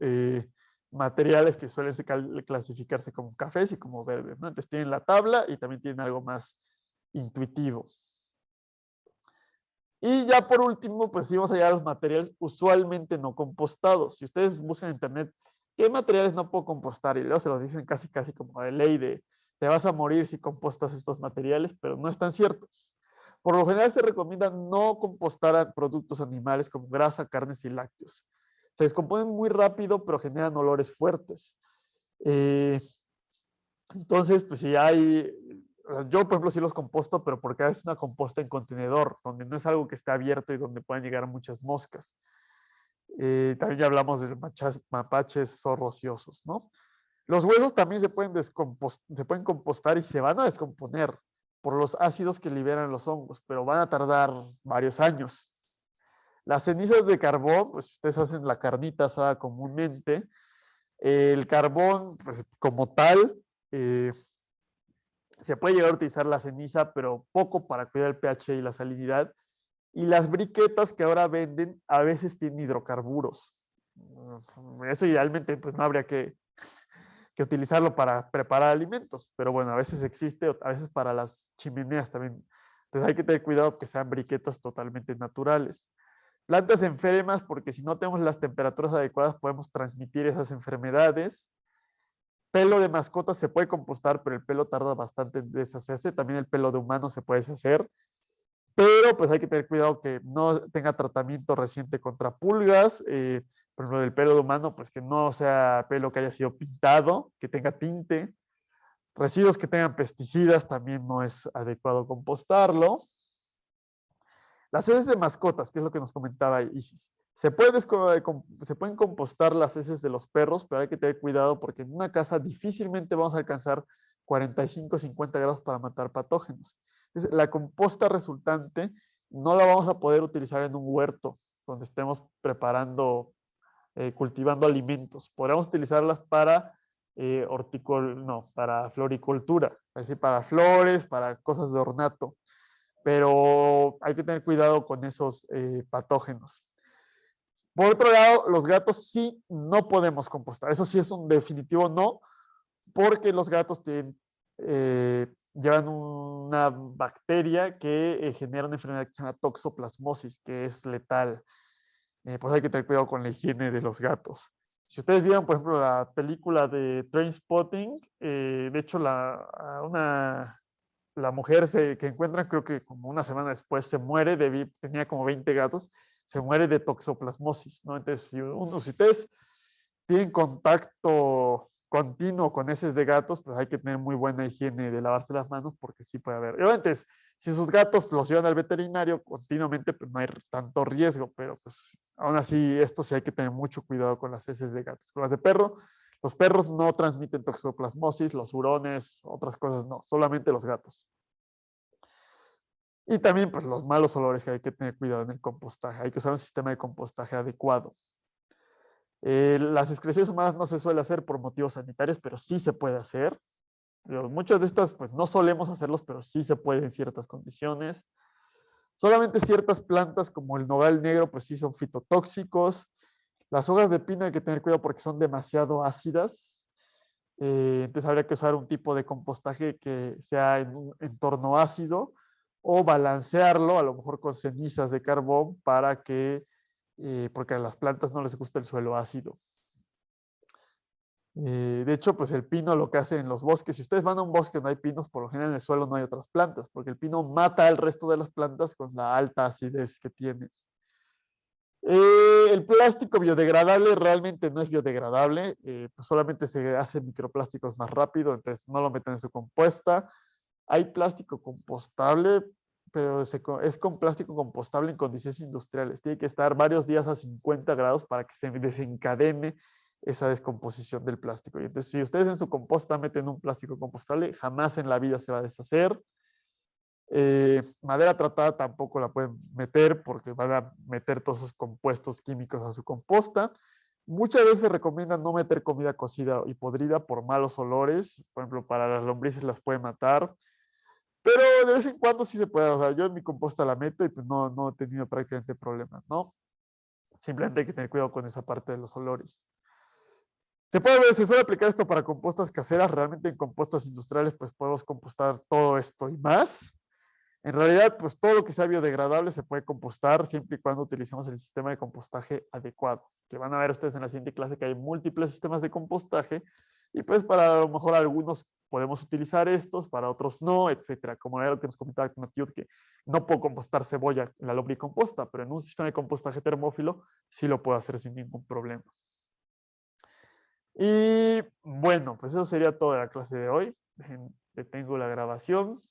S1: materiales que suelen clasificarse como cafés y como verdes, ¿no? Entonces tienen la tabla y también tienen algo más intuitivo. Y ya por último, pues vamos allá a los materiales usualmente no compostados. Si ustedes buscan en internet, ¿qué materiales no puedo compostar? Y luego se los dicen casi como de ley de te vas a morir si compostas estos materiales, pero no es tan cierto. Por lo general se recomienda no compostar productos animales como grasa, carnes y lácteos. Se descomponen muy rápido, pero generan olores fuertes. Entonces, pues si hay... Yo, por ejemplo, sí los composto, pero porque es una composta en contenedor, donde no es algo que esté abierto y donde puedan llegar muchas moscas. También ya hablamos de mapaches zorros y osos, ¿no? Los huesos también se pueden compostar y se van a descomponer por los ácidos que liberan los hongos, pero van a tardar varios años. Las cenizas de carbón, pues ustedes hacen la carnita asada comúnmente. El carbón, pues, como tal, se puede llegar a utilizar la ceniza, pero poco para cuidar el pH y la salinidad. Y las briquetas que ahora venden a veces tienen hidrocarburos. Eso idealmente pues no habría que utilizarlo para preparar alimentos, pero bueno, a veces existe, a veces para las chimeneas también. Entonces hay que tener cuidado que sean briquetas totalmente naturales. Plantas enfermas, porque si no tenemos las temperaturas adecuadas podemos transmitir esas enfermedades. Pelo de mascotas se puede compostar, pero el pelo tarda bastante en deshacerse. También el pelo de humano se puede deshacer. Pero pues hay que tener cuidado que no tenga tratamiento reciente contra pulgas. Por ejemplo, del pelo de humano, pues que no sea pelo que haya sido pintado, que tenga tinte. Residuos que tengan pesticidas también no es adecuado compostarlo. Las heces de mascotas, que es lo que nos comentaba Isis. Se pueden compostar las heces de los perros, pero hay que tener cuidado porque en una casa difícilmente vamos a alcanzar 45 o 50 grados para matar patógenos. Entonces, la composta resultante no la vamos a poder utilizar en un huerto donde estemos preparando, cultivando alimentos. Podríamos utilizarlas para para floricultura, es decir, para flores, para cosas de ornato, pero hay que tener cuidado con esos patógenos. Por otro lado, los gatos sí no podemos compostar, eso sí es un definitivo no, porque los gatos llevan una bacteria que genera una enfermedad que se llama toxoplasmosis, que es letal. Por eso hay que tener cuidado con la higiene de los gatos. Si ustedes vieron, por ejemplo, la película de Trainspotting, de hecho, la mujer que encuentran, creo que como una semana después, se muere, tenía como 20 gatos, se muere de toxoplasmosis, ¿no? Entonces, si ustedes tienen contacto continuo con heces de gatos, pues hay que tener muy buena higiene de lavarse las manos porque sí puede haber. Y obviamente, si sus gatos los llevan al veterinario continuamente, pues no hay tanto riesgo, pero pues aún así, esto sí hay que tener mucho cuidado con las heces de gatos. Con las de perro, los perros no transmiten toxoplasmosis, los hurones, otras cosas no, solamente los gatos. Y también pues los malos olores que hay que tener cuidado en el compostaje. Hay que usar un sistema de compostaje adecuado. Las excreciones humanas no se suele hacer por motivos sanitarios, pero sí se puede hacer. Muchas de estas pues no solemos hacerlos, pero sí se puede en ciertas condiciones. Solamente ciertas plantas como el nogal negro pues sí son fitotóxicos. Las hojas de pino hay que tener cuidado porque son demasiado ácidas. Entonces habría que usar un tipo de compostaje que sea en un entorno ácido o balancearlo, a lo mejor con cenizas de carbón para que, porque a las plantas no les gusta el suelo ácido. De hecho, pues el pino lo que hace en los bosques, si ustedes van a un bosque donde hay pinos, por lo general en el suelo no hay otras plantas, porque el pino mata al resto de las plantas con la alta acidez que tiene. El plástico biodegradable realmente no es biodegradable, pues solamente se hacen microplásticos más rápido, entonces no lo meten en su compuesta. Hay plástico compostable, pero es con plástico compostable en condiciones industriales. Tiene que estar varios días a 50 grados para que se desencadene esa descomposición del plástico. Y entonces, si ustedes en su composta meten un plástico compostable, jamás en la vida se va a deshacer. Madera tratada tampoco la pueden meter porque van a meter todos esos compuestos químicos a su composta. Muchas veces se recomienda no meter comida cocida y podrida por malos olores. Por ejemplo, para las lombrices las puede matar. Pero de vez en cuando sí se puede. O sea, yo en mi composta la meto y pues no he tenido prácticamente problemas, ¿no? Simplemente hay que tener cuidado con esa parte de los olores. Se suele aplicar esto para compostas caseras. Realmente en compostas industriales pues podemos compostar todo esto y más. En realidad, pues todo lo que sea biodegradable se puede compostar siempre y cuando utilicemos el sistema de compostaje adecuado. Que van a ver ustedes en la siguiente clase que hay múltiples sistemas de compostaje y pues para a lo mejor algunos podemos utilizar estos, para otros no, etcétera. Como era lo que nos comentaba Matiud, que no puedo compostar cebolla en la lombricomposta, pero en un sistema de compostaje termófilo sí lo puedo hacer sin ningún problema. Y bueno, pues eso sería toda la clase de hoy. Detengo la grabación.